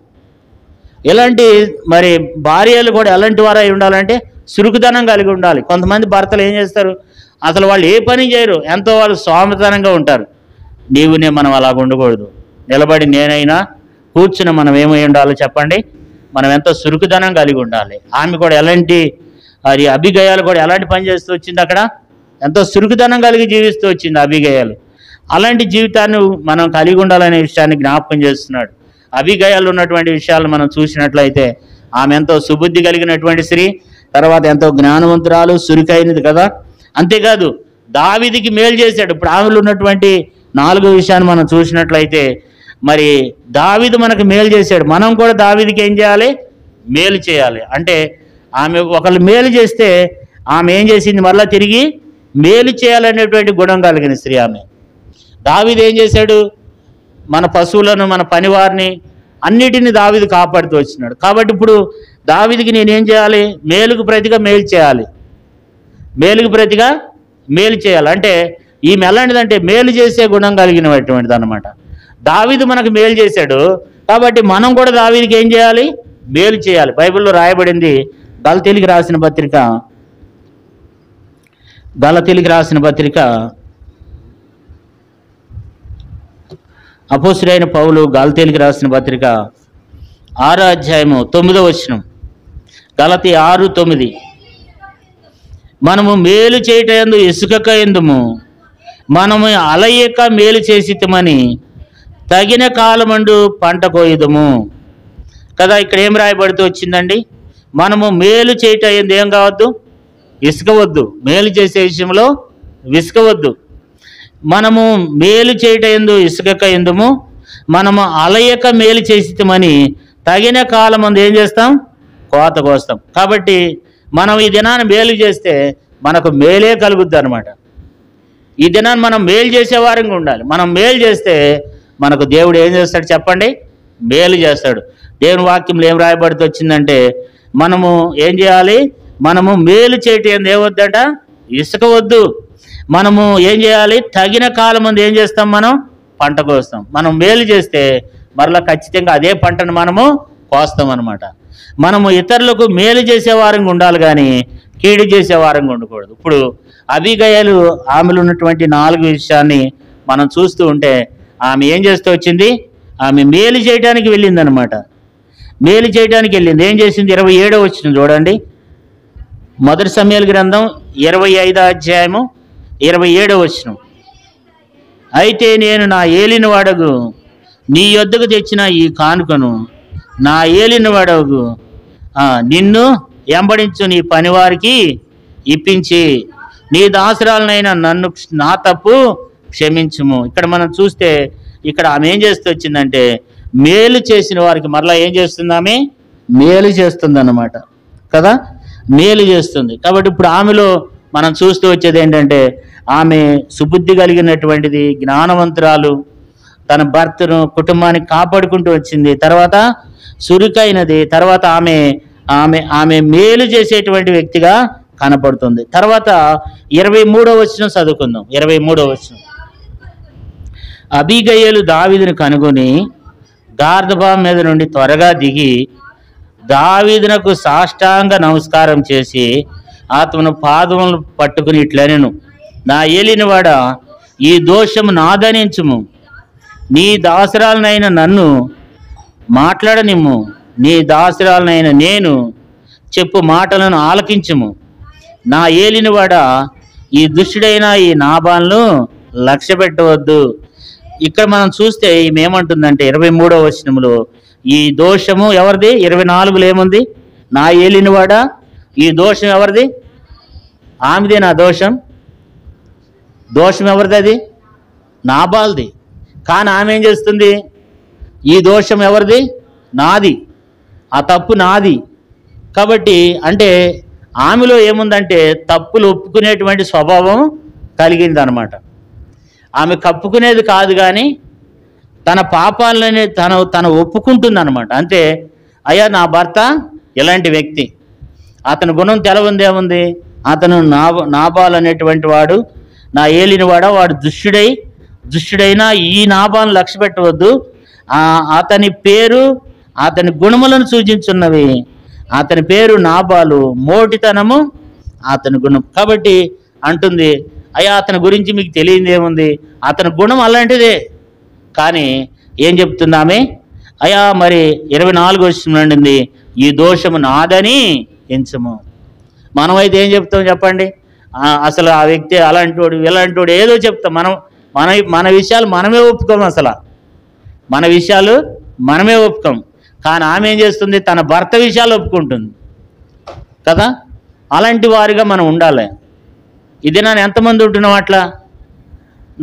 ఇలాంటి మరి భార్యలు కూడా ఎలాంటి వారు అయి ఉండాలంటే చురుకుదనం కలిగి ఉండాలి. కొంతమంది భర్తలు ఏం చేస్తారు, అసలు వాళ్ళు ఏ పని చేయరు, ఎంతో వాళ్ళు సోమతనంగా ఉంటారు. మనం అలాగ ఉండకూడదు. నిలబడి నేనైనా కూర్చుని మనం ఏమై ఉండాలో చెప్పండి, మనం ఎంతో చురుకుదనం కలిగి ఉండాలి. ఆమె కూడా ఎలాంటి అది అబిగయాలు కూడా ఎలాంటి పని చేస్తూ వచ్చింది, అక్కడ ఎంతో చురుకుదనం కలిగి జీవిస్తూ వచ్చింది అబిగయాలు. అలాంటి జీవితాన్ని మనం కలిగి ఉండాలనే విషయాన్ని జ్ఞాపకం చేస్తున్నాడు. అబిగయాలు ఉన్నటువంటి విషయాలు మనం చూసినట్లయితే ఆమె ఎంతో సుబుద్ధి కలిగినటువంటి స్త్రీ, తర్వాత ఎంతో జ్ఞానవంతురాలు, చురుకైనది కదా. అంతేకాదు దావీదుకి మేలు చేశాడు. ఇప్పుడు ఆమెలో ఉన్నటువంటి 4వ విషయాన్ని మనం చూసినట్లయితే మరి దావీదు మనకు మేలు చేశాడు, మనం కూడా దావీదుకి ఏం చేయాలి, మేలు చేయాలి. అంటే ఆమె ఒకళ్ళు మేలు చేస్తే ఆమె ఏం చేసింది, మళ్ళీ తిరిగి మేలు చేయాలనేటువంటి గుణం కలిగిన స్త్రీ ఆమె. దావీదు ఏం చేశాడు, మన పశువులను మన పనివారిని అన్నిటిని దావీదు కాపాడుతూ వచ్చినాడు. కాబట్టి ఇప్పుడు దావీదుకి నేనేం చేయాలి, మేలుకు ప్రతిగా మేలు చేయాలి, మేలుకు ప్రతిగా మేలు చేయాలి. అంటే ఈమె ఎలాంటిదంటే మేలు చేసే గుణం కలిగినటువంటిది అనమాట. దావీదు మనకు మేలు చేశాడు కాబట్టి మనం కూడా దావీదుకి ఏం చేయాలి, మేలు చేయాలి. బైబిల్లో రాయబడింది, గలతీయులకు రాసిన పత్రిక అపోస్తలుడైన పౌలు గలతీయులకు రాసిన పత్రిక 6వ అధ్యాయము 9వ వచనం. గలతీ 6:9. మనము మేలు చేయటందు ఇసుకక ఎందుము, మనము అలయక మేలు చేసితమని తగిన కాలమందు పంట కోయుదము కదా. ఇక్కడ ఏం రాయబడుతూ వచ్చిందండి, మనము మేలు చేయటం ఏం కావద్దు, ఇసుక వద్దు. మేలు చేసే విషయంలో ఇసుక వద్దు. మనము మేలు చేయటం ఇసుకక ఎందుము, మనము అలయక మేలు చేసితమని తగిన కాలమందు ఏం చేస్తాం, కోత కోస్తాం. కాబట్టి మనం ఈ దినాన్ని మేలు చేస్తే మనకు మేలే కలుగుద్ది అనమాట. ఈ దినాన్ని మనం మేలు చేసేవారంగా ఉండాలి. మనం మేలు చేస్తే మనకు దేవుడు ఏం చేస్తాడు చెప్పండి, మేలు చేస్తాడు. దేవుని వాక్యంలో ఏం రాయబడుతూ వచ్చిందంటే మనము ఏం చేయాలి, మనము మేలు చేయటం ఏమొద్దంట, ఇసుక వద్దు. మనము ఏం చేయాలి, తగిన కాలం ముందు ఏం చేస్తాం, మనం పంట కోస్తాం. మనం మేలు చేస్తే మరలా ఖచ్చితంగా అదే పంటను మనము కోస్తాం అనమాట. మనము ఇతరులకు మేలు చేసేవారంగా ఉండాలి కానీ కీడు చేసేవారంగా ఉండకూడదు. ఇప్పుడు అబిగయలు ఆమెలో ఉన్నటువంటి 4 విషయాన్ని మనం చూస్తూ ఉంటే ఆమె ఏం చేస్తూ వచ్చింది, ఆమె మేలు చేయడానికి వెళ్ళింది అనమాట. మేలు చేయడానికి వెళ్ళింది. ఏం చేసింది, 27వ వచనం చూడండి. 1 సమూయేలు గ్రంథం 25వ అధ్యాయము 27వ వచనం. అయితే నేను నా ఏలిన వాడగు నీ యొద్దకు తెచ్చిన ఈ కానుకను నా ఏలిన వాడగు నిన్ను ఎంబడించు నీ పనివారికి ఇప్పించి నీ దాసరాలనైనా నన్ను నా తప్పు క్షమించుము. ఇక్కడ మనం చూస్తే ఇక్కడ ఆమె ఏం చేస్తూ వచ్చిందంటే మేలు చేసిన వారికి మరలా ఏం చేస్తుంది, ఆమె మేలు చేస్తుంది అన్నమాట కదా, మేలు చేస్తుంది. కాబట్టి ఇప్పుడు ఆమెలో మనం చూస్తూ వచ్చేది ఏంటంటే ఆమె సుబుద్ధి కలిగినటువంటిది, జ్ఞానవంతురాలు, తన భర్తను కుటుంబాన్ని కాపాడుకుంటూ వచ్చింది, తర్వాత చురుకైనది, తర్వాత ఆమె ఆమె ఆమె మేలు చేసేటువంటి వ్యక్తిగా కనపడుతుంది. తర్వాత 23వ వచనం చదువుకుందాం. 23వ వచనం. అబీగయలు దావీదును కనుగొని గార్దబా మీద నుండి త్వరగా దిగి దావీదునకు సాష్టాంగ నమస్కారం చేసి అతను పాదములు పట్టుకుని ఇట్లనెను, నా ఏలినవాడ ఈ దోషము నాదనించుము, నీ దాసరాలనైన నన్ను మాట్లాడనిమ్ము, నీ దాసరాలనైన నేను చెప్పు మాటలను ఆలకించుము, నా ఏలినవాడ ఈ దుష్టుడైన ఈ నాబాలను లక్ష్య పెట్టవద్దు. ఇక్కడ మనం చూస్తే ఈమె ఏమంటుందంటే 23వ వచనంలో ఈ దోషము ఎవరిది, 24లో ఏముంది, నా ఏలినవాడ ఈ దోషం ఎవరిది, ఆమెదే నా దోషం. దోషం ఎవరిది, అది నాబాల్ది. కానీ ఆమె ఏం చేస్తుంది, ఈ దోషం ఎవరిది, నాది, ఆ తప్పు నాది. కాబట్టి అంటే ఆమెలో ఏముందంటే తప్పులు ఒప్పుకునేటువంటి స్వభావం కలిగింది అనమాట. ఆమె కప్పుకునేది కాదు కానీ తన పాపాలని తను ఒప్పుకుంటుంది అనమాట. అంటే అయ్యా నా భర్త ఇలాంటి వ్యక్తి, అతని గుణం తెలవుందేముంది, అతను నాబాల్ అనేటువంటి వాడు, నా ఏలినవాడ, వాడు దుష్టుడైనా ఈ నాబాలను లక్ష్య పెట్టవద్దు, అతని పేరు అతని గుణములను సూచించున్నవి. అతని పేరు నాబాలు, మోటితనము అతని గుణం. కాబట్టి అంటుంది, అయ్యా అతని గురించి మీకు తెలియదు ఏముంది, అతని గుణం అలాంటిదే. కానీ ఏం చెప్తున్నామే, అయ్యా మరి 24 వచనండి, ఈ దోషము నాదని ఎంచము. మనమైతే ఏం చెప్తాం చెప్పండి? అసలు ఆ వ్యక్తి అలాంటి ఇలాంటి ఏదో చెప్తాం. మన విషయాలు మనమే ఒప్పుకోం. అసలు మన విషయాలు మనమే ఒప్పుకోం. కానీ ఆమె ఏం చేస్తుంది? తన భర్త విషయాలు ఒప్పుకుంటుంది కదా. అలాంటి వారిగా మనం ఉండాలి. ఇది నేను ఎంతమంది ఉంటున్నాం అట్లా?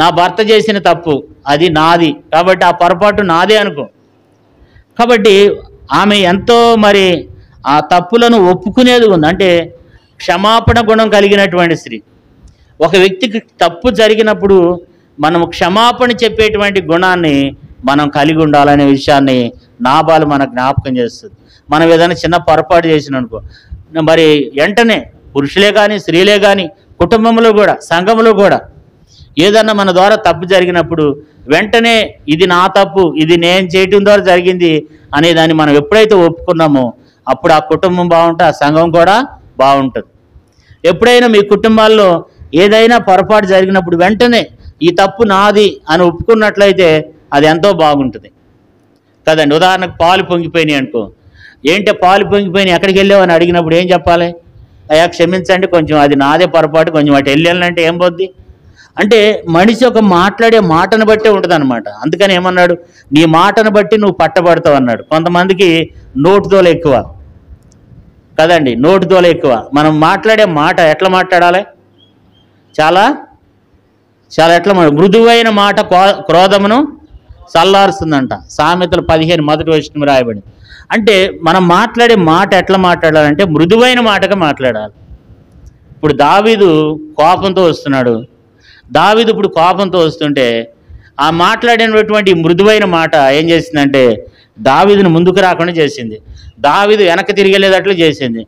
నా భర్త చేసిన తప్పు అది నాది కాబట్టి ఆ పొరపాటు నాదే అనుకో. కాబట్టి ఆమె ఎంతో మరి ఆ తప్పులను ఒప్పుకునేది ఉంది. అంటే క్షమాపణ గుణం కలిగినటువంటి స్త్రీ. ఒక వ్యక్తికి తప్పు జరిగినప్పుడు మనం క్షమాపణ చెప్పేటువంటి గుణాన్ని మనం కలిగి ఉండాలనే విషయాన్ని నాబాలు మనకు జ్ఞాపకం చేస్తుంది. మనం ఏదైనా చిన్న పొరపాటు చేసిన అనుకో, మరి వెంటనే పురుషులే కానీ స్త్రీలే కానీ కుటుంబంలో కూడా సంఘంలో కూడా ఏదన్నా మన ద్వారా తప్పు జరిగినప్పుడు వెంటనే ఇది నా తప్పు, ఇది నేను చేయటం ద్వారా జరిగింది అనేదాన్ని మనం ఎప్పుడైతే ఒప్పుకున్నామో అప్పుడు ఆ కుటుంబం బాగుంటుంది, ఆ సంఘం కూడా బాగుంటుంది. ఎప్పుడైనా మీ కుటుంబాల్లో ఏదైనా పొరపాటు జరిగినప్పుడు వెంటనే ఈ తప్పు నాది అని ఒప్పుకున్నట్లయితే అది ఎంతో బాగుంటుంది కదండి. ఉదాహరణకు పాలు పొంగిపోయినాయి అనుకో, ఏంటి పాలు పొంగిపోయినాయి ఎక్కడికి వెళ్ళావు అని అడిగినప్పుడు ఏం చెప్పాలి? అయ్యా క్షమించండి, కొంచెం అది నాదే పొరపాటు, కొంచెం అటు వెళ్ళాలంటే ఏం పోద్ది? అంటే మనిషి ఒక మాట్లాడే మాటను బట్టే ఉంటుంది అనమాట. అందుకని ఏమన్నాడు? నీ మాటను బట్టి నువ్వు పట్టబడతావు అన్నాడు. కొంతమందికి నోటుదోల ఎక్కువ కదండి, నోటుదోల ఎక్కువ. మనం మాట్లాడే మాట ఎట్లా మాట్లాడాలి? చాలా చాలా ఎట్లా మృదువైన మాట క్రోధమును చల్లారుస్తుందంట. సామెతలు 15 మొదటి వచనం రాయబడింది. అంటే మనం మాట్లాడే మాట ఎట్లా మాట్లాడాలంటే మృదువైన మాటగా మాట్లాడాలి. ఇప్పుడు దావీదు కోపంతో వస్తున్నాడు. దావీదు ఇప్పుడు కోపంతో వస్తుంటే ఆ మాట్లాడినటువంటి మృదువైన మాట ఏం చేసిందంటే దావీదును ముందుకు రాకుండా చేసింది, దావీదు వెనక్కి తిరిగేలేదట్లు చేసింది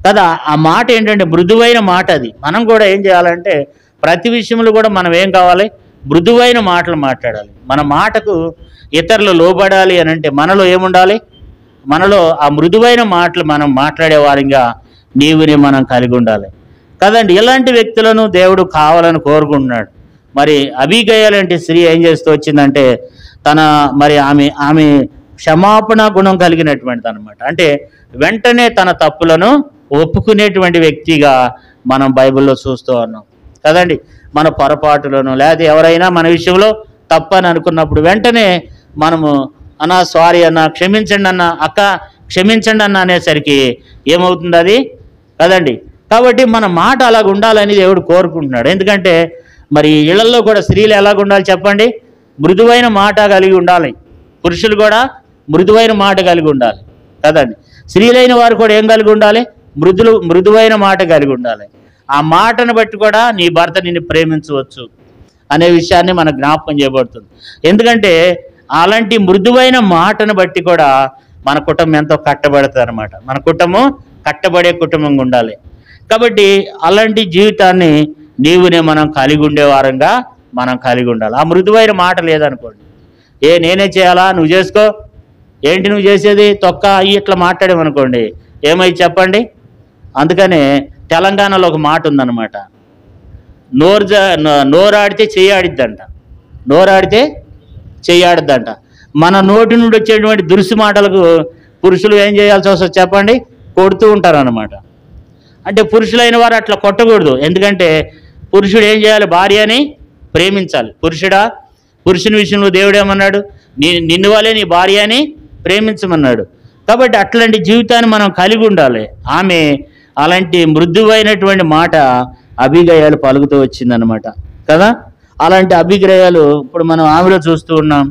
కదా. ఆ మాట ఏంటంటే మృదువైన మాట. అది మనం కూడా ఏం చేయాలంటే ప్రతి విషయంలో కూడా మనం ఏం కావాలి? మృదువైన మాటలు మాట్లాడాలి. మన మాటకు ఇతరులు లోబడాలి అని అంటే మనలో ఏముండాలి? మనలో ఆ మృదువైన మాటలు మనం మాట్లాడే వారిగా నీవుని మనం కలిగి ఉండాలి కదండి. ఇలాంటి వ్యక్తులను దేవుడు కావాలని కోరుకుంటున్నాడు. మరి అబీగయల్ అంటే స్త్రీ ఏం చేస్తూ వచ్చిందంటే మరి ఆమె క్షమాపణ గుణం కలిగినటువంటిది అనమాట. అంటే వెంటనే తన తప్పులను ఒప్పుకునేటువంటి వ్యక్తిగా మనం బైబిల్లో చూస్తూ ఉన్నాం కదండి. మన పొరపాటులను లేదా ఎవరైనా మన విషయంలో తప్పని అనుకున్నప్పుడు వెంటనే మనము అన్నా సారీ అన్న, క్షమించండి అన్న, అక్క క్షమించండి అన్న అనేసరికి ఏమవుతుంది అది కదండి. కాబట్టి మన మాట అలాగ ఉండాలని దేవుడు కోరుకుంటున్నాడు. ఎందుకంటే మరి ఇళ్లలో కూడా స్త్రీలు ఎలాగ ఉండాలి చెప్పండి? మృదువైన మాట కలిగి ఉండాలి. పురుషులు కూడా మృదువైన మాట కలిగి ఉండాలి కదండి. స్త్రీలైన వారు కూడా ఏం కలిగి ఉండాలి? మృదువైన మాట కలిగి ఉండాలి. ఆ మాటను బట్టి కూడా నీ భర్త నిన్ను ప్రేమించవచ్చు అనే విషయాన్ని మనకు జ్ఞాపకం చేయబడుతుంది. ఎందుకంటే అలాంటి మృదువైన మాటను బట్టి కూడా మన కుటుంబం ఎంతో కట్టబడుతుంది అనమాట. మన కుటుంబం కట్టబడే కుటుంబంగా ఉండాలి. కాబట్టి అలాంటి జీవితాన్ని నీవునే మనం కలిగి ఉండే వారంగా మనం కలిగి ఉండాలి. ఆ మృదువైన మాట లేదనుకోండి, నేనే చేయాలా, నువ్వు చేసుకో, ఏంటి నువ్వు చేసేది, తొక్క ఇట్లా మాట్లాడేమనుకోండి ఏమై చెప్పండి. అందుకనే తెలంగాణలో ఒక మాట ఉందన్నమాట, నోరాడితే చెయ్యాడిద్దంట, నోరాడితే చెయ్యాడిద్దంట. మన నోటి నుండి వచ్చేటువంటి దురుసు మాటలకు పురుషులు ఏం చేయాల్సి వస్తుంది చెప్పండి? కొడుతూ ఉంటారన్నమాట. అంటే పురుషులైన వారు అట్లా కొట్టకూడదు. ఎందుకంటే పురుషుడు ఏం చేయాలి? భార్యని ప్రేమించాలి. పురుషుని విషయంలో దేవుడు ఏమన్నాడు? నిన్ను వాళ్ళే నీ భార్యని ప్రేమించమన్నాడు. కాబట్టి అట్లాంటి జీవితాన్ని మనం కలిగి ఉండాలి. ఆమె అలాంటి మృదువైనటువంటి మాట అబీగయలు పలుకుతూ వచ్చిందనమాట కదా. అలాంటి అబీగయలు ఇప్పుడు మనం ఆమెలో చూస్తూ ఉన్నాం.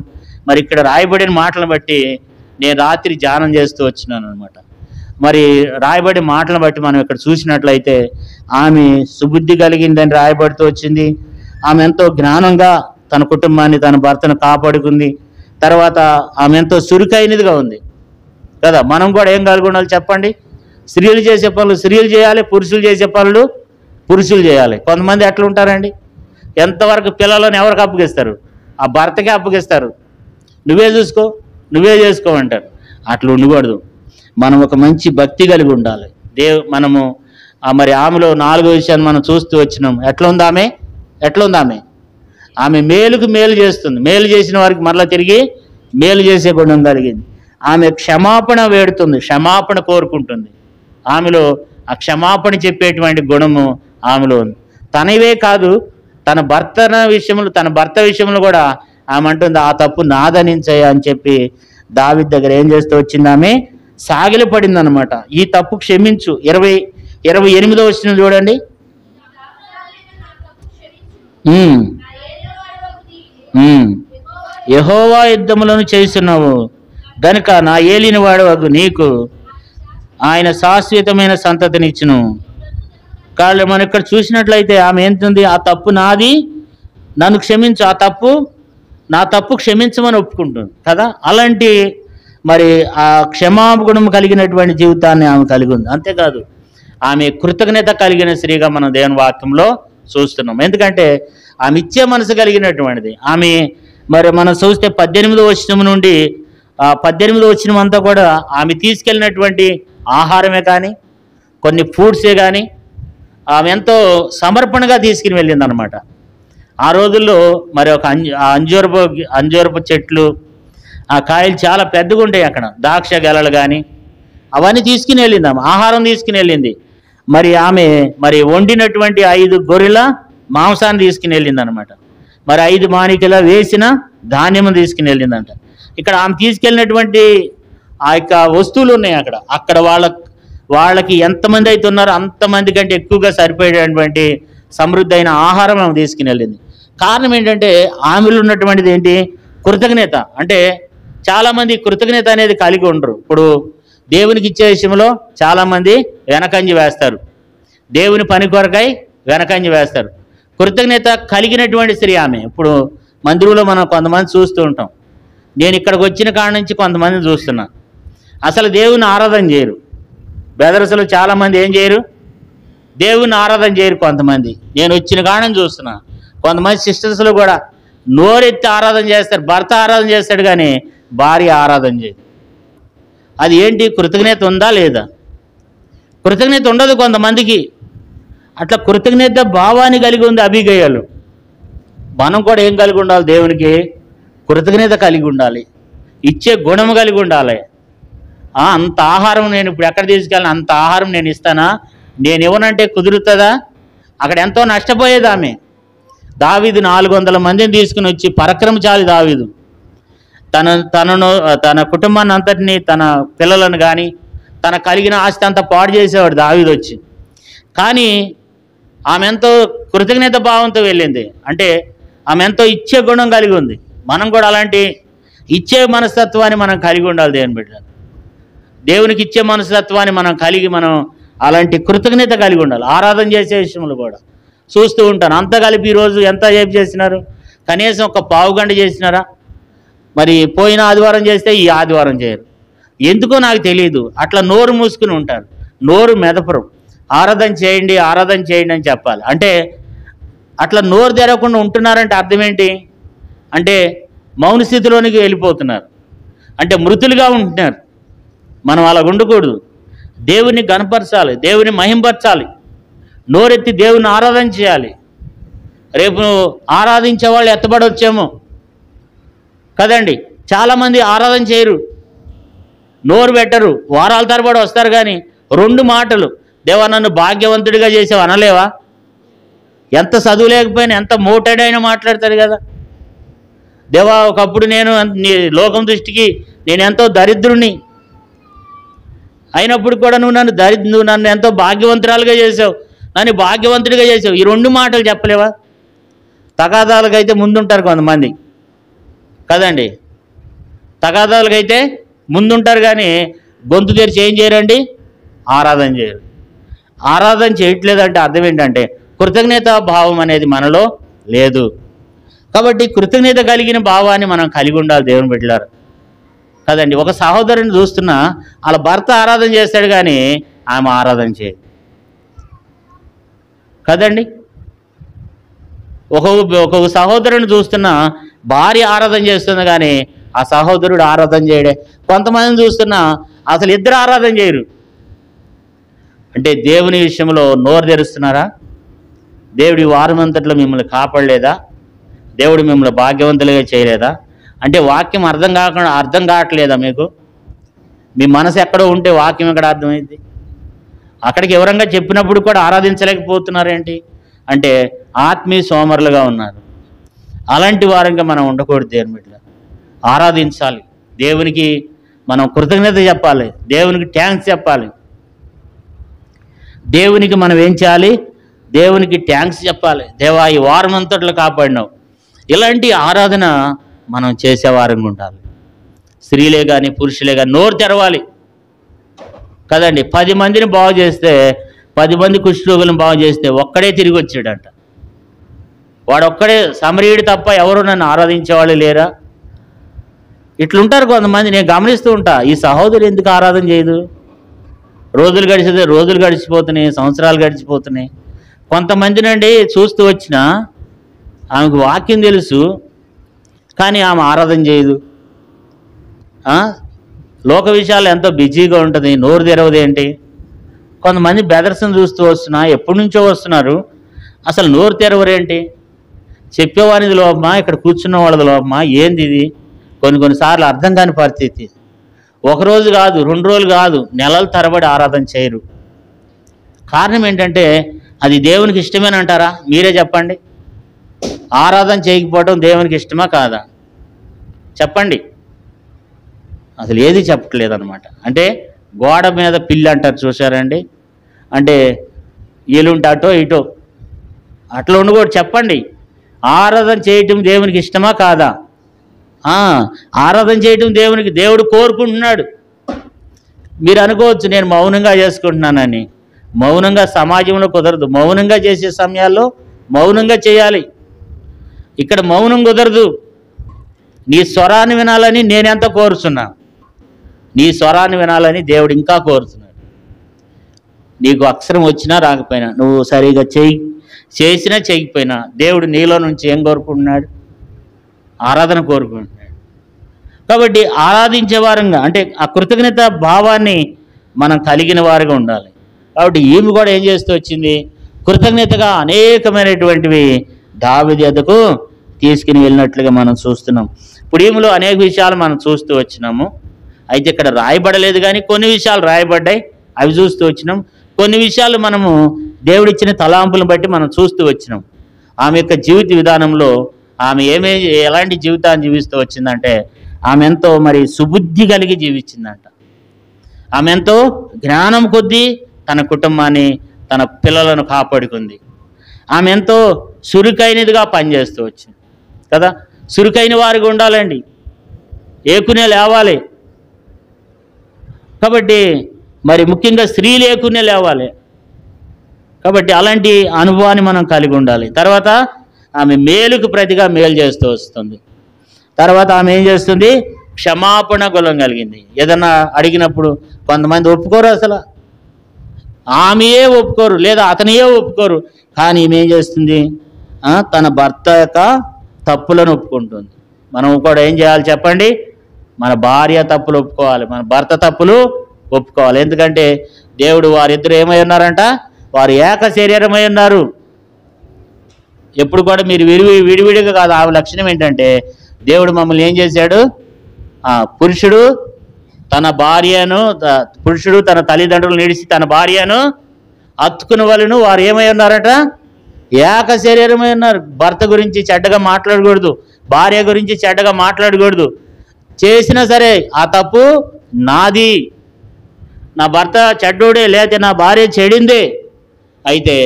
మరి ఇక్కడ రాయబడిన మాటలను బట్టి నేను రాత్రి ధ్యానం చేస్తూ వచ్చినాను అనమాట. మరి రాయబడిన మాటలను బట్టి మనం ఇక్కడ చూసినట్లయితే ఆమె సుబుద్ధి కలిగిందని రాయబడుతూ వచ్చింది. ఆమె ఎంతో జ్ఞానంగా తన కుటుంబాన్ని, తన భర్తను కాపాడుకుంది. తర్వాత ఆమె ఎంతో చురుకైనదిగా ఉంది కదా. మనం కూడా ఏం కలిగి ఉండాలి చెప్పండి? స్త్రీలు చేసే పనులు స్త్రీలు చేయాలి, పురుషులు చేసే పనులు పురుషులు చేయాలి. కొంతమంది ఎట్లా ఉంటారండి? ఎంతవరకు పిల్లలను ఎవరికి అప్పగిస్తారు? ఆ భర్తకే అప్పగిస్తారు. నువ్వే చూసుకో, నువ్వే చేసుకోమంటారు. అట్లా ఉండకూడదు. మనం ఒక మంచి భక్తి కలిగి ఉండాలి. మనము మరి ఆమెలో 4వ విషయాన్ని మనం చూస్తూ వచ్చినాం. ఎట్లా ఉంది ఆమె మేలుకు మేలు చేస్తుంది. మేలు చేసిన వారికి మరలా తిరిగి మేలు చేసే గుణం కలిగింది. ఆమె క్షమాపణ వేడుతుంది, క్షమాపణ కోరుకుంటుంది. ఆమెలో ఆ క్షమాపణ చెప్పేటువంటి గుణము ఆమెలో ఉంది. తనవే కాదు, తన భర్త విషయంలో కూడా ఆమె అంటుంది, ఆ తప్పు నాదనించయ్యా అని చెప్పి దావీదు దగ్గర ఏం చేస్తూ వచ్చింది, ఆమె సాగిలపడింది అనమాట. ఈ తప్పు క్షమించు. 28వ వచనం చూడండి. యెహోవా యుద్ధములను చేస్తున్నావు గనుక నా ఏలినవాడు వగు నీకు ఆయన శాశ్వతమైన సంతతినిచ్చును. కానీ మనం ఇక్కడ చూసినట్లయితే ఆమె ఏంటుంది, ఆ తప్పు నాది, నన్ను క్షమించు, నా తప్పు క్షమించమని ఒప్పుకుంటుంది కదా. అలాంటి మరి ఆ క్షమాగుణం కలిగినటువంటి జీవితాన్ని ఆమె కలిగి ఉంది. అంతేకాదు, ఆమె కృతజ్ఞత కలిగిన స్త్రీగా మనం దేవుని వాక్యంలో చూస్తున్నాం. ఎందుకంటే ఆమె ఇచ్చే మనసు కలిగినటువంటిది. ఆమె మరి మనం చూస్తే 18వ వచనం నుండి 18వ వచనం అంతా కూడా ఆమె తీసుకెళ్ళినటువంటి ఆహారమే కానీ, కొన్ని ఫుడ్సే కానీ ఆమె ఎంతో సమర్పణగా తీసుకుని వెళ్ళింది అనమాట. ఆ రోజుల్లో మరి ఒక అంజూరపు చెట్లు, ఆ కాయలు చాలా పెద్దగా ఉంటాయి అక్కడ, ద్రాక్ష గెలలు కానీ అవన్నీ తీసుకుని వెళ్ళింది. ఆమె ఆహారం తీసుకుని వెళ్ళింది. మరి వండినటువంటి 5 గొర్రెల మాంసాన్ని తీసుకుని వెళ్ళింది అనమాట. మరి 5 మాణికల వేసిన ధాన్యము తీసుకుని వెళ్ళిందంట. ఇక్కడ ఆమె తీసుకెళ్ళినటువంటి ఆ యొక్క వస్తువులు ఉన్నాయి అక్కడ వాళ్ళకి ఎంతమంది అయితే ఉన్నారో అంతమంది కంటే ఎక్కువగా సరిపోయేటటువంటి సమృద్ధి అయిన ఆహారం ఆమె తీసుకుని వెళ్ళింది. కారణం ఏంటంటే ఆమెలో ఉన్నటువంటిది ఏంటి, కృతజ్ఞత. అంటే చాలామంది కృతజ్ఞత అనేది కలిగి ఉండరు. ఇప్పుడు దేవునికి ఇచ్చే విషయంలో చాలామంది వెనకంజి వేస్తారు, దేవుని పని కొరకై వెనకంజి వేస్తారు. కృతజ్ఞత కలిగినటువంటి స్త్రీ ఆమె. ఇప్పుడు మందిరంలో మనం కొంతమంది చూస్తూ ఉంటాం. నేను ఇక్కడికి వచ్చిన కాడ నుంచి కొంతమందిని చూస్తున్నా, అసలు దేవుని ఆరాధన చేయరు. బెదరసలు చాలామంది ఏం చేయరు, దేవుని ఆరాధన చేయరు. కొంతమంది నేను వచ్చిన కాడ నుంచి చూస్తున్నా. కొంతమంది సిస్టర్స్లో కూడా నోరెత్తి ఆరాధన చేస్తారు, భర్త ఆరాధన చేస్తాడు కానీ భార్య ఆరాధన చేయదు. అది ఏంటి, కృతజ్ఞత ఉందా లేదా? కృతజ్ఞత ఉండదు కొంతమందికి. అట్లా కృతజ్ఞత భావాన్ని కలిగి ఉంది అబీగయలు. మనం కూడా ఏం కలిగి ఉండాలి, దేవునికి కృతజ్ఞత కలిగి ఉండాలి, ఇచ్చే గుణము కలిగి ఉండాలి. అంత ఆహారం నేను ఇప్పుడు ఎక్కడ తీసుకెళ్ళిన, అంత ఆహారం నేను ఇస్తానా, నేను ఇవ్వనంటే కుదురుతుందా? అక్కడ ఎంతో నష్టపోయేది ఆమె. దావీదు 400 మందిని తీసుకుని వచ్చి, పరాక్రమశాలి దావీదు, తన కుటుంబాన్ని అంతటినీ, తన పిల్లలను కానీ తన కలిగిన ఆస్తి అంతా పాడు చేసేవాడు దావీదు వచ్చి. కానీ ఆమె ఎంతో కృతజ్ఞత భావంతో వెళ్ళింది. అంటే ఆమె ఎంతో ఇచ్చే గుణం కలిగి ఉంది. మనం కూడా అలాంటి ఇచ్చే మనస్తత్వాన్ని మనం కలిగి ఉండాలి. దేవుని బిడ్డ, దేవునికి ఇచ్చే మనస్తత్వాన్ని మనం అలాంటి కృతజ్ఞత కలిగి ఉండాలి. ఆరాధన చేసే విషయంలో కూడా చూస్తూ ఉంటాను. అంతా కలిపి ఈరోజు ఎంత సేపు చేసినారు, కనీసం ఒక పావు గంట చేసినారా? మరి పోయిన ఆదివారం చేస్తే ఈ ఆదివారం చేయరు. ఎందుకో నాకు తెలియదు. అట్లా నోరు మూసుకుని ఉంటారు, నోరు మెదపరు. ఆరాధన చేయండి అని చెప్పాలి. అంటే అట్లా నోరు తెరవకుండా ఉంటున్నారంటే అర్థం ఏంటి అంటే మౌన స్థితిలోనికి వెళ్ళిపోతున్నారు, అంటే మృతులుగా ఉంటున్నారు. మనం అలా ఉండకూడదు. దేవుని గణపరచాలి, దేవుని మహింపరచాలి, నోరెత్తి దేవుని ఆరాధన చేయాలి. రేపు ఆరాధించే వాళ్ళు ఎత్తబడొచ్చేమో కదండి. చాలామంది ఆరాధన చేయరు, నోరు పెట్టరు, వారాల తరబడి వస్తారు కానీ 2 మాటలు, దేవా నన్ను భాగ్యవంతుడిగా చేసావు అనలేవా? ఎంత చదువు లేకపోయినా ఎంత మోటెడ్ అయినా మాట్లాడతారు కదా. దేవా ఒకప్పుడు నేను లోకం దృష్టికి నేను ఎంతో దరిద్రుని అయినప్పుడు కూడా నువ్వు నన్ను ఎంతో భాగ్యవంతురాలుగా చేసావు, నన్ను భాగ్యవంతుడిగా చేసావు. ఈ 2 మాటలు చెప్పలేవా? తగాదాలకైతే ముందుంటారు కొంతమంది కదండి, తగాదాలకైతే ముందుంటారు కానీ గొంతు తెరిచి ఏం చేయరండి, ఆరాధన చేయరు. ఆరాధన చేయట్లేదంటే అర్థం ఏంటంటే కృతజ్ఞతా భావం అనేది మనలో లేదు. కాబట్టి కృతజ్ఞత కలిగిన భావాన్ని మనం కలిగి ఉండాలి దేవుని బిడ్డలారా కదండి. ఒక సహోదరుని చూస్తున్నా, వాళ్ళ భర్త ఆరాధన చేస్తాడు కానీ ఆమె ఆరాధన చేయదు కదండి. ఒక్కొక్క సహోదరుని చూస్తున్నా, భార్య ఆరాధన చేస్తుంది కానీ ఆ సహోదరుడు ఆరాధన చేయడే. కొంతమందిని చూస్తున్నా అసలు ఇద్దరు ఆరాధన చేయరు. అంటే దేవుని విషయంలో నోరు తెరుస్తున్నారా? దేవుడి వారం అంతట్లో మిమ్మల్ని కాపాడలేదా? దేవుడు మిమ్మల్ని భాగ్యవంతులుగా చేయలేదా? అంటే వాక్యం అర్థం కావట్లేదా మీకు? మీ మనసు ఎక్కడో ఉంటే వాక్యం ఎక్కడ అర్థమైంది? అక్కడికి వివరంగా చెప్పినప్పుడు కూడా ఆరాధించలేకపోతున్నారేంటి అంటే ఆత్మీయ సోమరులుగా ఉన్నారు. అలాంటి వారంగా మనం ఉండకూడదు. దేవుని బిడ్డ ఆరాధించాలి. దేవునికి మనం కృతజ్ఞత చెప్పాలి. దేవునికి థ్యాంక్స్ చెప్పాలి. దేవునికి మనం ఏం చేయాలి? దేవునికి థ్యాంక్స్ చెప్పాలి. దేవా ఈ వారం అంతట్లో కాపాడినావు. ఇలాంటి ఆరాధన మనం చేసేవారంగా ఉండాలి. స్త్రీలే కానీ పురుషులే కానీ నోరు తెరవాలి కదండి. 10 మందిని బాగు చేస్తే 10 మంది కుష్ఠరోగులను బాగు చేస్తే ఒక్కడే తిరిగి వచ్చాడంట. వాడొక్కడే సమరీయుడు తప్ప ఎవరు నన్ను ఆరాధించేవాళ్ళు లేరా? ఇట్లుంటారు కొంతమంది. నేను గమనిస్తూ ఉంటా, ఈ సహోదరు ఎందుకు ఆరాధన చేయదు? రోజులు గడిచిపోతున్నాయి, సంవత్సరాలు గడిచిపోతున్నాయి. కొంతమందినండి చూస్తూ వచ్చిన ఆమెకు వాక్యం తెలుసు, కానీ ఆమె ఆరాధన చేయదు. లోక విషయాలు ఎంతో బిజీగా ఉంటుంది, నోరు తెరవదేంటి? కొంతమంది బెదర్స్ని చూస్తూ వస్తున్నా, ఎప్పటి నుంచో వస్తున్నారు, అసలు నోరు తెరవరేంటి? చెప్పేవారిది లోపమా, ఇక్కడ కూర్చున్న వాళ్ళది లోపమా, ఏంది ఇది? కొన్నిసార్లు అర్థం కాని పరిస్థితి. 1 రోజు కాదు, 2 రోజులు కాదు, నెలల తరబడి ఆరాధన చేయరు. కారణం ఏంటంటే అది దేవునికి ఇష్టమేనంటారా? మీరే చెప్పండి. ఆరాధన చేయకపోవడం దేవునికి ఇష్టమా కాదా? చెప్పండి. అసలు ఏది చెప్పట్లేదన్నమాట. అంటే గోడ మీద పిల్లి అంటారు చూసారండి, అంటే ఎలుంటే అటో ఇటో అట్లా ఉండకూడదు. చెప్పండి, ఆరాధన చేయటం దేవునికి ఇష్టమా కాదా? ఆరాధన చేయటం దేవుడు కోరుకుంటున్నాడు. మీరు అనుకోవచ్చు నేను మౌనంగా చేసుకుంటున్నానని. మౌనంగా సమాజంలో కుదరదు. మౌనంగా చేసే సమయాల్లో మౌనంగా చేయాలి. ఇక్కడ మౌనం కుదరదు. నీ స్వరాన్ని వినాలని నేనెంత కోరుతున్నా, నీ స్వరాన్ని వినాలని దేవుడు ఇంకా కోరుతున్నాడు. నీకు అక్షరం వచ్చినా రాకపోయినా, నువ్వు సరిగా చేసినా చేయకపోయినా, దేవుడు నీలో నుంచి ఏం కోరుకుంటున్నాడు? ఆరాధన కోరుకుంటున్నాడు. కాబట్టి ఆరాధించే వారంగా, అంటే ఆ కృతజ్ఞత భావాన్ని మనం కలిగిన వారుగా ఉండాలి. కాబట్టి ఈమె కూడా ఏం చేస్తూ వచ్చింది? కృతజ్ఞతగా అనేకమైనటువంటివి దావీదు యొద్దకు తీసుకుని వెళ్ళినట్లుగా మనం చూస్తున్నాం. ఇప్పుడు ఈమెలో అనేక విషయాలు మనం చూస్తూ వచ్చినాము. అయితే ఇక్కడ రాయబడలేదు, కానీ కొన్ని విషయాలు రాయబడ్డాయి, అవి చూస్తూ వచ్చినాం. కొన్ని విషయాలు మనము దేవుడిచ్చిన తలాంపులను బట్టి మనం చూస్తూ వచ్చినాం. ఆమె యొక్క జీవిత విధానంలో ఆమె ఎలాంటి జీవితాన్ని జీవిస్తూ వచ్చిందంటే, ఆమె ఎంతో సుబుద్ధి కలిగి జీవించిందంట. ఆమె ఎంతో జ్ఞానం కొద్దీ తన కుటుంబాన్ని, తన పిల్లలను కాపాడుకుంది. ఆమె ఎంతో చురుకైనదిగా పనిచేస్తూ వచ్చింది కదా. చురుకైన వారిగా ఉండాలండి, ఏకునే లేవాలి. కాబట్టి ముఖ్యంగా స్త్రీలు ఏకునే లేవాలి. కాబట్టి అలాంటి అనుభవాన్ని మనం కలిగి ఉండాలి. తర్వాత ఆమె మేలుకు ప్రతిగా మేలు చేస్తూ వస్తుంది. తర్వాత ఆమె ఏం చేస్తుంది? క్షమాపణ గుణం కలిగింది. ఏదన్నా అడిగినప్పుడు కొంతమంది ఒప్పుకోరు, అసలు ఆమెయే ఒప్పుకోరు, లేదా అతనియే ఒప్పుకోరు. కానీ ఈమె ఏం చేస్తుంది? తన భర్త యొక్క తప్పులను ఒప్పుకుంటుంది. మనం కూడా ఏం చేయాలి చెప్పండి? మన భార్య తప్పులు ఒప్పుకోవాలి, మన భర్త తప్పులు ఒప్పుకోవాలి. ఎందుకంటే దేవుడు వారిద్దరు ఏమై ఉన్నారంట? వారు ఏక శరీరమై ఉన్నారు. ఎప్పుడు కూడా మీరు విడివిడిగా కాదు. ఆ లక్షణం ఏంటంటే దేవుడు మమ్మల్ని ఏం చేశాడు? పురుషుడు తన తల్లిదండ్రులు నిడిచి తన భార్యను హత్తుకుని వాళ్ళను వారు ఏమై ఉన్నారట? ఏక శరీరమై ఉన్నారు. భర్త గురించి చెడ్డగా మాట్లాడకూడదు, భార్య గురించి చెడ్డగా మాట్లాడకూడదు. చేసినా సరే ఆ తప్పు నాది, నా భర్త చెడ్డోడే, లేకపోతే నా భార్య చెడిందే, అయితే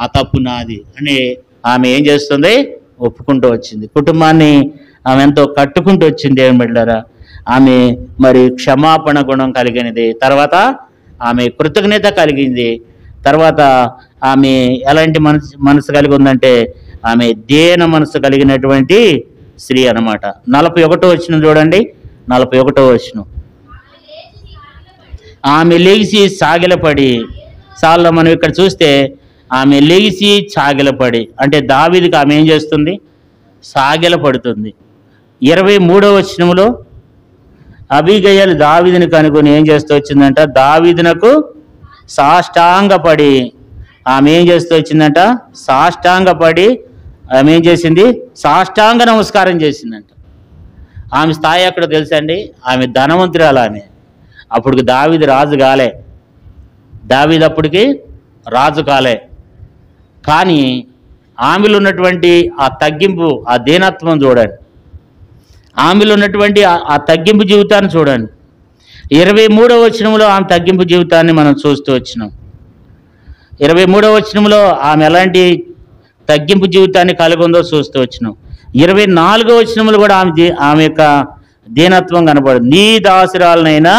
ఆ తప్పు నాది అని ఆమె ఏం చేస్తుంది? ఒప్పుకుంటూ వచ్చింది. కుటుంబాన్ని ఆమె ఎంతో కట్టుకుంటూ వచ్చింది. ఏం బిడ్డారా, ఆమె క్షమాపణ గుణం కలిగినది. తర్వాత ఆమె కృతజ్ఞత కలిగింది. తర్వాత ఆమె ఎలాంటి మనసు కలిగి ఉందంటే, ఆమె దేన మనసు కలిగినటువంటి స్త్రీ అన్నమాట. 41వ వచనం చూడండి. 41వ వచనం, ఆమె లేచి సాగిలపడి. సాల్లో మనం ఇక్కడ చూస్తే ఆమె లేచి సాగిలపడి అంటే దావీదుకి ఆమె ఏం చేస్తుంది? సాగిలపడుతుంది. 23వ వచనంలో అబీగయలు దావీదుని కనుగొని ఏం చేస్తూ వచ్చిందంట, దావీదునకు సాష్టాంగపడి ఆమె ఏం చేస్తూ వచ్చిందంట, సాష్టాంగపడి ఆమె ఏం చేసింది, సాష్టాంగ నమస్కారం చేసిందంట. ఆమె స్థాయి ఎక్కడ తెలుసండి, ఆమె ధనవంతురాలు. ఆమె అప్పటికి దావీదు రాజు కాలే, దావీదు అప్పటికి రాజు కాలే. కానీ ఆమెలో ఉన్నటువంటి ఆ తగ్గింపు, ఆ దీనత్వం చూడండి, ఆమెలో ఉన్నటువంటి ఆ తగ్గింపు జీవితాన్ని చూడండి. 23వ వచనంలో ఆమె తగ్గింపు జీవితాన్ని మనం చూస్తూ వచ్చినాం. 23వ వచనంలో ఆమె ఎలాంటి తగ్గింపు జీవితాన్ని కలిగి ఉందో చూస్తూ వచ్చినాం. 24వ వచనంలో కూడా ఆమె యొక్క దీనత్వం కనపడదు. నీ దాసురాలనైనా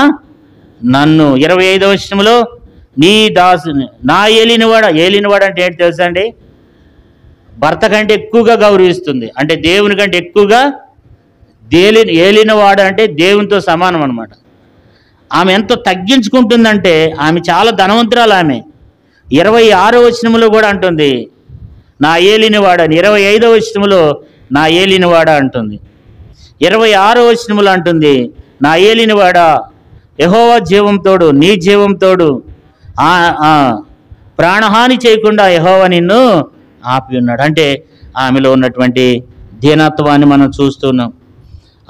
నన్ను, 25వ వచనంలో నీ నా ఏలినవాడు అంటే ఏంటి తెలుసా అండి, భర్త కంటే ఎక్కువగా గౌరవిస్తుంది, అంటే దేవుని కంటే ఎక్కువగా ఏలినవాడు అంటే దేవునితో సమానం అనమాట. ఆమె ఎంతో తగ్గించుకుంటుందంటే ఆమె చాలా ధనవంతురాలు. ఆమె 26వ వచనంలో కూడా అంటుంది నా ఏలినవాడని, 25వ వచనంలో నా ఏలినవాడా అంటుంది, 26వ వచనంలో అంటుంది నా ఏలినవాడా యెహోవా జీవంతోడు, నీ జీవంతోడు ప్రాణహాని చేయకుండా యెహోవా నిన్ను ఆపి ఉన్నాడు. అంటే ఆమెలో ఉన్నటువంటి దీనత్వాన్ని మనం చూస్తున్నాం.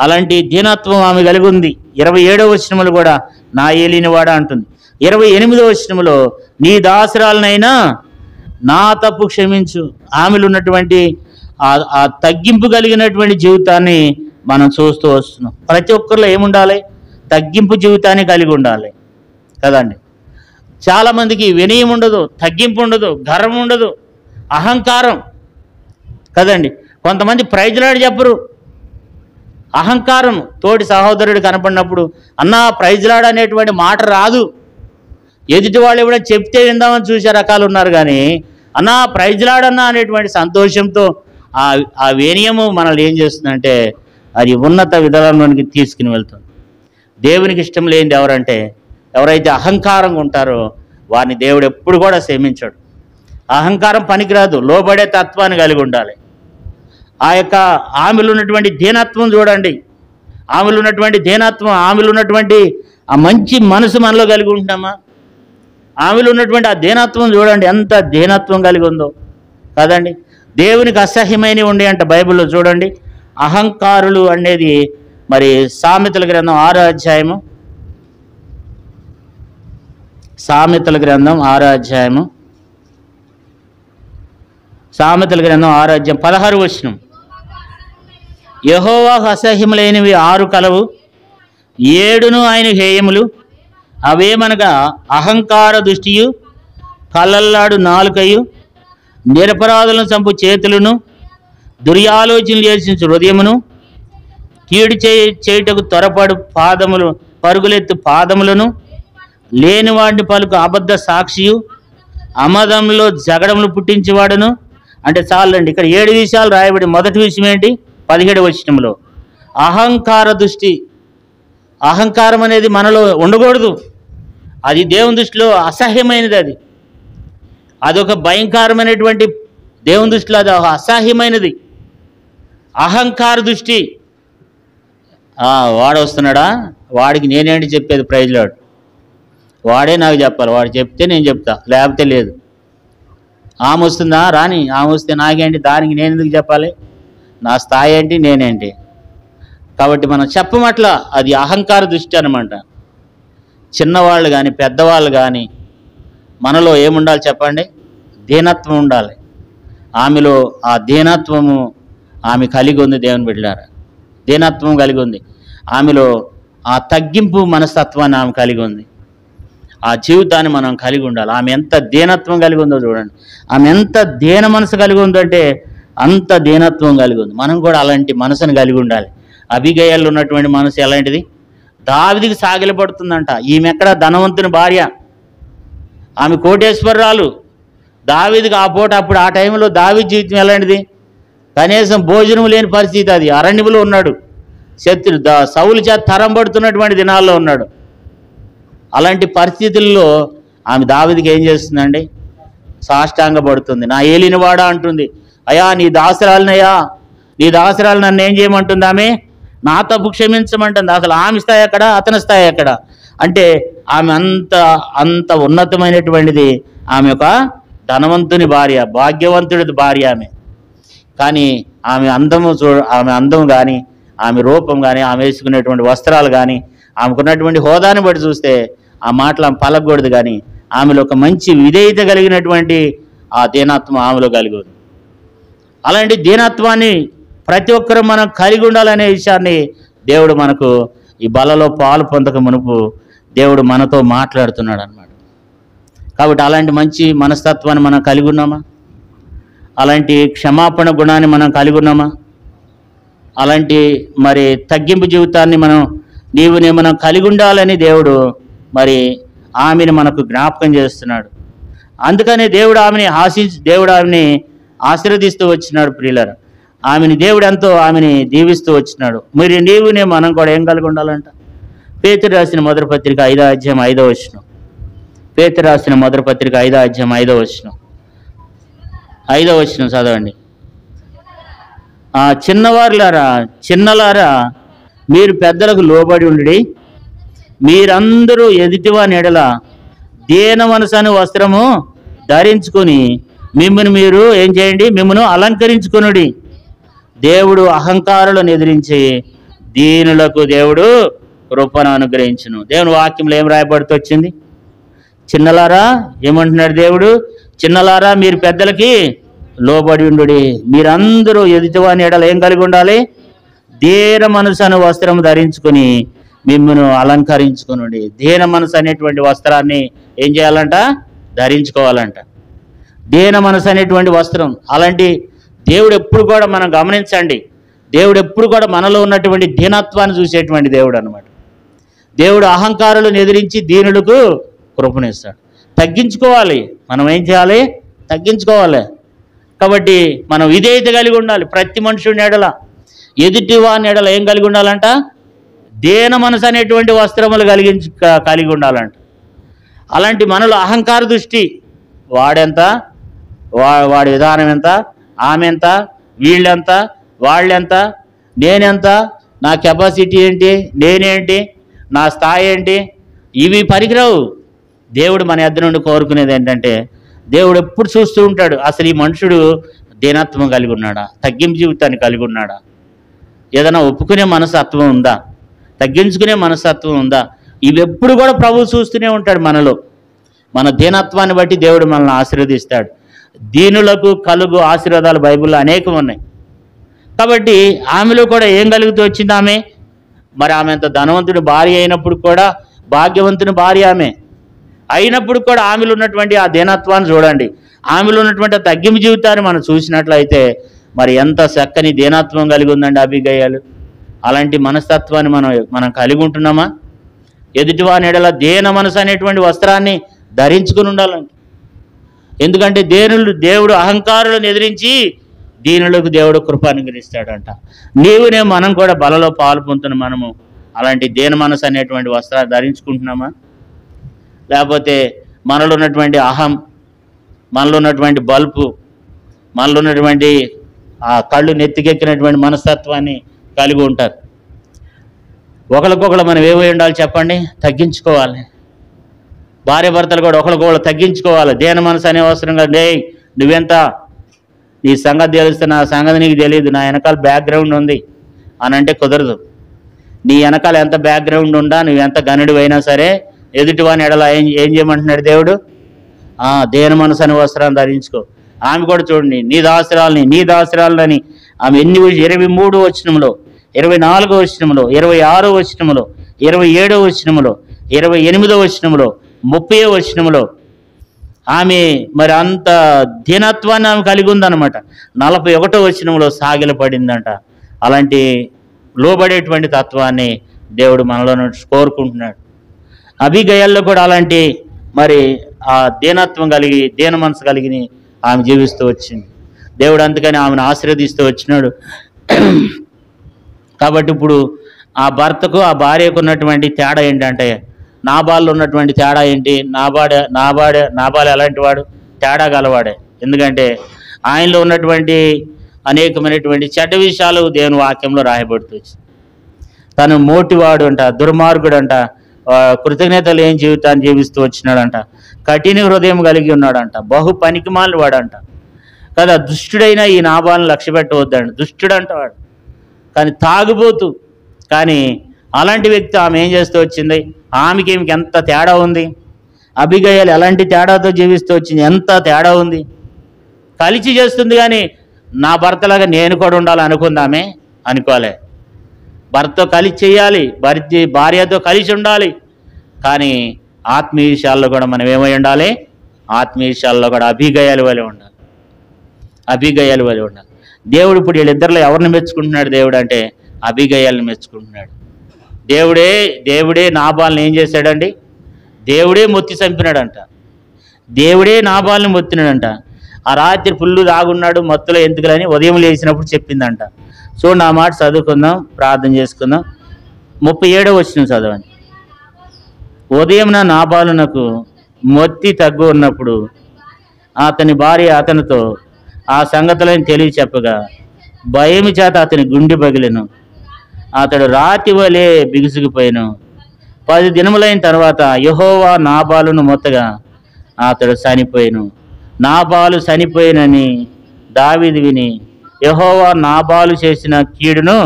అలాంటి దీనత్వం ఆమె కలిగి ఉంది. 27వ వచనంలో కూడా నా ఏలినవాడా అంటుంది. 28వ వచనంలో నీ దాసురాలనైనా నా తప్పు క్షమించు. ఆమెలో ఉన్నటువంటి ఆ తగ్గింపు కలిగినటువంటి జీవితాన్ని మనం చూస్తూ వస్తున్నాం. ప్రతి ఒక్కరిలో ఏముండాలి, తగ్గింపు జీవితాన్ని కలిగి ఉండాలి కదండి. చాలామందికి వినయం ఉండదు, తగ్గింపు ఉండదు, గర్వం ఉండదు, అహంకారం కదండి. కొంతమంది ప్రైజ్లాడి చెప్పరు, అహంకారం. తోటి సహోదరుడు కనపడినప్పుడు అన్నా ప్రైజ్లాడ్ అనేటువంటి మాట రాదు. ఎదుటి వాళ్ళు ఎవరైనా చెప్తే విందామని చూసే రకాలు ఉన్నారు, కానీ అన్నా ప్రైజ్లాడన్నా అనేటువంటి సంతోషంతో ఆ వినయము మనల్ని ఏం చేస్తుందంటే అది ఉన్నత విధానంలోనికి తీసుకుని వెళ్తుంది. దేవునికి ఇష్టం లేనిది ఎవరంటే, ఎవరైతే అహంకారంగా ఉంటారో వారిని దేవుడు ఎప్పుడు కూడా క్షమించాడు. అహంకారం పనికిరాదు, లోబడే తత్వాన్ని కలిగి ఉండాలి. ఆ యొక్క ఆమెలో ఉన్నటువంటి దీనత్వం చూడండి, ఆమెలో ఉన్నటువంటి దీనత్వం, ఆమెలో ఉన్నటువంటి ఆ మంచి మనసు మనలో కలిగి ఉంటామా? ఆమెలో ఉన్నటువంటి ఆ దీనత్వం చూడండి, ఎంత దీనత్వం కలిగి ఉందో కదండి. దేవునికి అసహ్యమైనవి ఉండే అంట బైబిల్లో చూడండి. అహంకారులు అనేది మరి సామెతల గ్రంథం 6వ అధ్యాయము, సామెతల గ్రంథం 6వ అధ్యాయము, సామెతల గ్రంథం 6వ అధ్యాయం 16వ వచనం. యెహోవాకు అసహ్యములైనవి 6 కలవు, 7 ఆయన హేయములు. అవేమనగా అహంకార దృష్టియు, కళ్ళల్లాడు నాలుకయు, నిరపరాధులను చంపు చేతులను, దుర్యాలోచనలు చేసిన హృదయమును, కీడు చేయుటకు త్వరపడు పాదములు, పరుగులెత్తు పాదములను, లేనివాడిని పలుకు అబద్ధ సాక్షియు, అమదంలో జగడములు పుట్టించేవాడును. అంటే చాలండి, ఇక్కడ 7 విషయాలు రాయబడి. మొదటి విషయం ఏంటి, 17వ వచనంలో అహంకార దృష్టి. అహంకారం అనేది మనలో ఉండకూడదు, అది దేవుని దృష్టిలో అసహ్యమైనది. అదొక భయంకరమైనటువంటి, దేవుని దృష్టిలో అది అసహ్యమైనది అహంకార దృష్టి. వాడు వస్తున్నాడా, వాడికి నేనేంటి చెప్పేది, ప్రైజ్లాడు, వాడే నాకు చెప్పాలి, వాడు చెప్తే నేను చెప్తా, లేకపోతే లేదు. ఆమె వస్తుందా రాని, ఆమె వస్తే నాకేంటి, దానికి నేను ఎందుకు చెప్పాలి, నా స్థాయి ఏంటి, నేనేంటి. కాబట్టి మనం చెప్పమట్లా, అది అహంకార దృష్టి అనమాట. చిన్నవాళ్ళు కానీ పెద్దవాళ్ళు కానీ మనలో ఏముండాలి చెప్పండి, దీనత్వం ఉండాలి. ఆమెలో ఆ దీనత్వము ఆమె కలిగి ఉంది. దేవుని బిడ్డలారా, దీనత్వం కలిగి ఉంది. ఆమెలో ఆ తగ్గింపు మనస్తత్వాన్ని ఆమె కలిగి ఉంది. ఆ జీవితాన్ని మనం కలిగి ఉండాలి. ఆమె ఎంత దీనత్వం కలిగి ఉందో చూడండి. ఆమె ఎంత దీన మనసు కలిగి ఉందంటే అంత దీనత్వం కలిగి ఉంది. మనం కూడా అలాంటి మనసును కలిగి ఉండాలి. అబీగయల్లో ఉన్నటువంటి మనసు ఎలాంటిది, దావీదుకి సాగిలపడుతుందంట. ఈమె ఎక్కడ ధనవంతుని భార్య, ఆమె కోటేశ్వరరాలు. దావీదుకి అప్పుడు ఆ టైంలో దావీదు జీవితం ఎలాంటిది, కనీసం భోజనం లేని పరిస్థితి. అది అరణ్యములో ఉన్నాడు, సౌలు చేత తరం పడుతున్నటువంటి దినాల్లో ఉన్నాడు. అలాంటి పరిస్థితుల్లో ఆమె దావీదుకి ఏం చేస్తుందండి, సాష్టాంగపడుతుంది. నా ఏలినవాడా అంటుంది. అయ్యా నీ దాసరాలనయ్యా, నీ దాసరాలు నన్ను ఏం చేయమంటుంది, ఆమె నా తప్పు క్షమించమంటుంది. అసలు ఆమె స్థాయి ఎక్కడ, అతని స్థాయి ఎక్కడ అంటే ఆమె అంత ఉన్నతమైనటువంటిది. ఆమె ఒక ధనవంతుని భార్య, భాగ్యవంతుడి భార్య ఆమె. కానీ ఆమె అందం కానీ, ఆమె రూపం కానీ, ఆమె వేసుకునేటువంటి వస్త్రాలు కానీ, ఆమెకున్నటువంటి హోదాని బట్టి చూస్తే ఆ మాటలు ఆమె పలకూడదు. కానీ ఆమెలో ఒక మంచి విధేయత కలిగినటువంటి ఆ దీనత్వం ఆమెలో కలిగి ఉంది. అలాంటి దీనత్వాన్ని ప్రతి ఒక్కరూ మనం కలిగి ఉండాలనే విషయాన్ని దేవుడు మనకు ఈ బలలో పాలు పొందక మునుపు దేవుడు మనతో మాట్లాడుతున్నాడు అన్నమాట. కాబట్టి అలాంటి మంచి మనస్తత్వాన్ని మనం కలిగి ఉన్నామా? అలాంటి క్షమాపణ గుణాన్ని మనం కలిగి ఉన్నామా? అలాంటి మరి తగ్గింపు జీవితాన్ని మనం కలిగి ఉండాలని దేవుడు మరి ఆమెను మనకు జ్ఞాపకం చేస్తున్నాడు. అందుకనే దేవుడు ఆమెని ఆశీర్వదిస్తూ వచ్చినాడు. ప్రియులారా, దేవుడు ఎంతో ఆమెని దీవిస్తూ వచ్చినాడు. మరి మనం కూడా ఏం కలిగి ఉండాలంట? పేతురు రాసిన మొదటి పత్రిక 5వ అధ్యాయం 5వ వచనం. పేతురు రాసిన మొదటి పత్రిక 5వ అధ్యాయం 5వ వచనం. 5వ వచనం చదవండి. చిన్నలారా మీరు పెద్దలకు లోబడి ఉండి, మీరందరూ ఎదుటివాని ఎడల దీన మనసను వస్త్రము ధరించుకొని మిమ్మల్ని మీరు ఏం చేయండి? మిమ్మల్ని అలంకరించుకొనుడి. దేవుడు అహంకారులను ఎదిరించి దీనులకు దేవుడు కృపను అనుగ్రహించును. దేవుని వాక్యంలో ఏం రాయబడుతూ వచ్చింది? చిన్నలారా ఏమంటున్నాడు దేవుడు? చిన్నలారా మీరు పెద్దలకి లోబడి ఉండుడి, మీరందరూ ఎదుటివాని ఎడల ఏం కలిగి ఉండాలి? దీన మనసను వస్త్రం ధరించుకుని మిమ్మల్ని అలంకరించుకునుడి. దీన మనసు అనేటువంటి వస్త్రాన్ని ఏం చేయాలంట? ధరించుకోవాలంట. దీన మనసు అనేటువంటి వస్త్రం. అలాంటి దేవుడు ఎప్పుడు కూడా మనం గమనించండి, దేవుడు ఎప్పుడు కూడా మనలో ఉన్నటువంటి దీనత్వాన్ని చూసేటువంటి దేవుడు అన్నమాట. దేవుడు అహంకారులను ఎదిరించి దీనులకు కృపనిస్తాడు. తగ్గించుకోవాలి. మనం ఏం చేయాలి? తగ్గించుకోవాలి. కాబట్టి మనం విధేయత కలిగి ఉండాలి. ప్రతి మనుషుని ఎడల, ఎదుటి వాని ఎడల ఏం కలిగి ఉండాలంట? దీన మనసు అనేటువంటి వస్త్రములు కలిగి ఉండాలంట. అలాంటి మనలో అహంకార దృష్టి, వాడెంత, వాడి విధానం ఎంత, ఆమె ఎంత, వీళ్ళెంత, వాళ్ళెంత, నేనెంత, నా కెపాసిటీ ఏంటి, నేనేంటి, నా స్థాయి ఏంటి, ఇవి పనికిరావు. దేవుడు మన యొద్ద నుండి కోరుకునేది ఏంటంటే, దేవుడు ఎప్పుడు చూస్తూ ఉంటాడు, అసలు ఈ మనుషుడు దీనత్వం కలిగి ఉన్నాడా, తగ్గింపు జీవితాన్ని కలిగి ఉన్నాడా, ఏదైనా ఒప్పుకునే మనస్తత్వం ఉందా, తగ్గించుకునే మనస్తత్వం ఉందా, ఇవి ఎప్పుడు కూడా ప్రభువు చూస్తూనే ఉంటాడు మనలో. మన దీనత్వాన్ని బట్టి దేవుడు మనల్ని ఆశీర్వదిస్తాడు. దీనులకు కలుగు ఆశీర్వాదాలు బైబిల్లో అనేకం ఉన్నాయి. కాబట్టి ఆమెలో కూడా ఏం కలుగుతూ వచ్చింది? ఆమె అంత ధనవంతుడి భార్య అయినప్పుడు కూడా, భాగ్యవంతుని భార్య ఆమె అయినప్పుడు కూడా ఆమెలో ఉన్నటువంటి ఆ దీనత్వాన్ని చూడండి. ఆమెలో ఉన్నటువంటి ఆ తగ్గింపు జీవితాన్ని మనం చూసినట్లయితే మరి ఎంత చక్కని దీనత్వం కలిగి ఉందండి అబిగయలు. అలాంటి మనస్తత్వాన్ని మనం కలిగి ఉంటున్నామా? ఎదుటివాని ఎడల దీన మనసు అనేటువంటి వస్త్రాన్ని ధరించుకుని ఉండాలండి. ఎందుకంటే దేవుడు అహంకారులను ఎదిరించి దీనులకు దేవుడు కృప అనుగ్రహిస్తాడంట. మనం కూడా బలలో పాలు పొందుతున్న మనము అలాంటి దీన మనసు అనేటువంటి వస్త్రాన్ని ధరించుకుంటున్నామా? లేకపోతే మనలో ఉన్నటువంటి అహం, మనలో ఉన్నటువంటి బల్పు, మనలో ఉన్నటువంటి ఆ కళ్ళు నెత్తికెక్కినటువంటి మనస్తత్వాన్ని కలిగి ఉంటారు. ఒకరికొకరు మనం ఏమై ఉండాలి చెప్పండి? తగ్గించుకోవాలి. భార్య భర్తలు కూడా ఒకరికొకరు తగ్గించుకోవాలి. దీన మనసు అనే అవసరం కాదు. నువ్వెంత, నీ సంగతి తెలిస్తే నా సంగతి నీకు తెలియదు, నా వెనకాల బ్యాక్గ్రౌండ్ ఉంది అని అంటే కుదరదు. నీ వెనకాల ఎంత బ్యాక్గ్రౌండ్ ఉందా, నువ్వు ఎంత గనుడు అయినా సరే ఎదుటివాని ఎడల ఏం చేయమంటున్నాడు దేవుడు? దీన మనసు అనే వస్త్రాన్ని ధరించుకో. ఆమె కూడా చూడండి, నీ దాసరాలని ఆమె 23వ వచనంలో, 24వ వచనంలో, 26వ వచనంలో, 27వ వచనంలో, 28వ వచనంలో, 30వ వచనంలో ఆమె మరి అంత దీనత్వాన్ని ఆమె కలిగి ఉందన్నమాట. 41వ వచనంలో సాగిలపడిందంట. అలాంటి లోబడేటువంటి తత్వాన్ని దేవుడు మనలో కోరుకుంటున్నాడు. అబిగయల్లో కూడా అలాంటి మరి ఆ దీనత్వం కలిగి, దీన మనసు కలిగి ఆమె జీవిస్తూ వచ్చింది. దేవుడు అందుకని ఆమెను ఆశీర్వదిస్తూ వచ్చినాడు. కాబట్టి ఇప్పుడు ఆ భర్తకు ఆ భార్యకు ఉన్నటువంటి తేడా ఏంటంటే, నాబాల్లో ఉన్నటువంటి తేడా ఏంటి? నాబాలు ఎలాంటి వాడు? తేడా గలవాడే. ఎందుకంటే ఆయనలో ఉన్నటువంటి అనేకమైనటువంటి చెడ్డ విషయాలు దేవుని వాక్యంలో రాయబడుతూ వచ్చింది. తను మోటివాడు అంట, దుర్మార్గుడు అంట, కృతజ్ఞతలు ఏం జీవితాన్ని జీవిస్తూ వచ్చినాడంట, కఠిన హృదయం కలిగి ఉన్నాడంట, బహు పనికిమాలిన వాడంట కదా. దుష్టుడైన ఈ నాబాలను లక్ష్య పెట్టవద్దండి, దుష్టుడంట వాడు, కానీ తాగుబోతు. కానీ అలాంటి వ్యక్తి ఆమె ఏం చేస్తూ వచ్చింది? ఆమెకి ఎంత తేడా ఉంది! అబిగయలు ఎలాంటి తేడాతో జీవిస్తూ వచ్చింది, ఎంత తేడా ఉంది! కలిసి చేస్తుంది, కానీ నా భర్తలాగా నేను కూడా ఉండాలి అనుకుందామే, అనుకోలే. భర్తతో కలిసి చేయాలి, భార్యతో కలిసి ఉండాలి, కానీ ఆత్మీయ విషయాల్లో కూడా మనం ఏమై ఉండాలి? ఆత్మీయ విషయాల్లో కూడా అబిగయలు వలె ఉండాలి, అబిగయలు వలె ఉండాలి. దేవుడు ఇప్పుడు వీళ్ళిద్దరిలో ఎవరిని మెచ్చుకుంటున్నాడు? దేవుడు అంటే అబిగయల్ని మెచ్చుకుంటున్నాడు. దేవుడే నాబాల్ని ఏం చేశాడండి? దేవుడే మొత్తి చంపినాడంట, దేవుడే నాబాల్ని మొత్తినాడంట. ఆ రాత్రి ఫుల్లు తాగున్నాడు, మత్తులో ఎందుకులని ఉదయం లేచినప్పుడు చెప్పిందంట. చూడండి, ఆ మాట చదువుకుందాం, ప్రార్థన చేసుకుందాం. 37వ వచనం చదవండి. ఉదయం నాబాలునకు మొత్తి తగ్గు ఉన్నప్పుడు అతని భార్య అతనితో ఆ సంగతులను తెలియ చెప్పగా భయం చేత అతని గుండె పగిలెను, అతడు రాతి వలె బిగుసుకుపోయాను. 10 దినములైన తర్వాత యెహోవా నాబాలును మొత్తగా అతడు చనిపోయాను. నాబాలు చనిపోయినని దావీదు విని యెహోవా నాబాలు చేసిన కీడును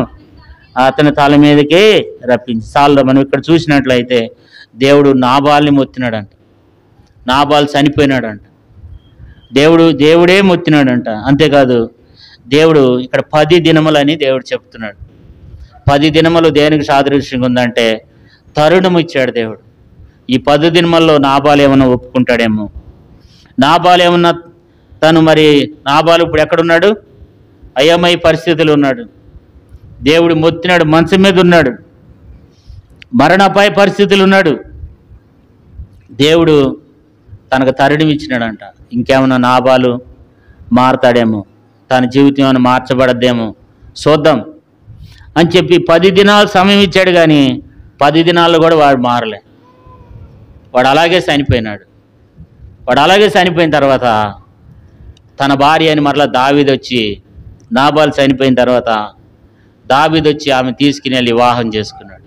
అతని తల మీదకే రప్పించి. చాలు, మనం ఇక్కడ చూసినట్లయితే దేవుడు నాబాల్ని మొత్తినాడంట, నాబాలు చనిపోయినాడంట, దేవుడే మొత్తినాడంట. అంతేకాదు, దేవుడు ఇక్కడ 10 దినములని దేవుడు చెప్తున్నాడు. 10 దినములు దేనికి సాదృశ్యంగా ఉందంటే తరుణం ఇచ్చాడు దేవుడు. ఈ 10 దినముల్లో నాబాలు ఏమన్నా ఒప్పుకుంటాడేమో. నాబాలు ఏమన్నా నాబాలు ఇప్పుడు ఎక్కడున్నాడు? అయోమయ పరిస్థితులు ఉన్నాడు. దేవుడు మొత్తినాడు, మంచం మీద ఉన్నాడు, మరణాపాయ పరిస్థితులు ఉన్నాడు. దేవుడు తనకు తరుణం ఇచ్చినాడంట. ఇంకేమన్నా నాబాలు మారతాడేమో, తన జీవితం ఏమైనా మార్చబడద్దేమో చూద్దాం అని చెప్పి 10 దినాలు సమయం ఇచ్చాడు. కానీ 10 దినాల్లో కూడా వాడు మారలే, వాడు అలాగే చనిపోయినాడు. వాడు అలాగే చనిపోయిన తర్వాత తన భార్య అని మరలా దావీదు వచ్చి, నాబాలు చనిపోయిన తర్వాత దావీదు వచ్చి ఆమె తీసుకుని వెళ్ళి వివాహం చేసుకున్నాడు.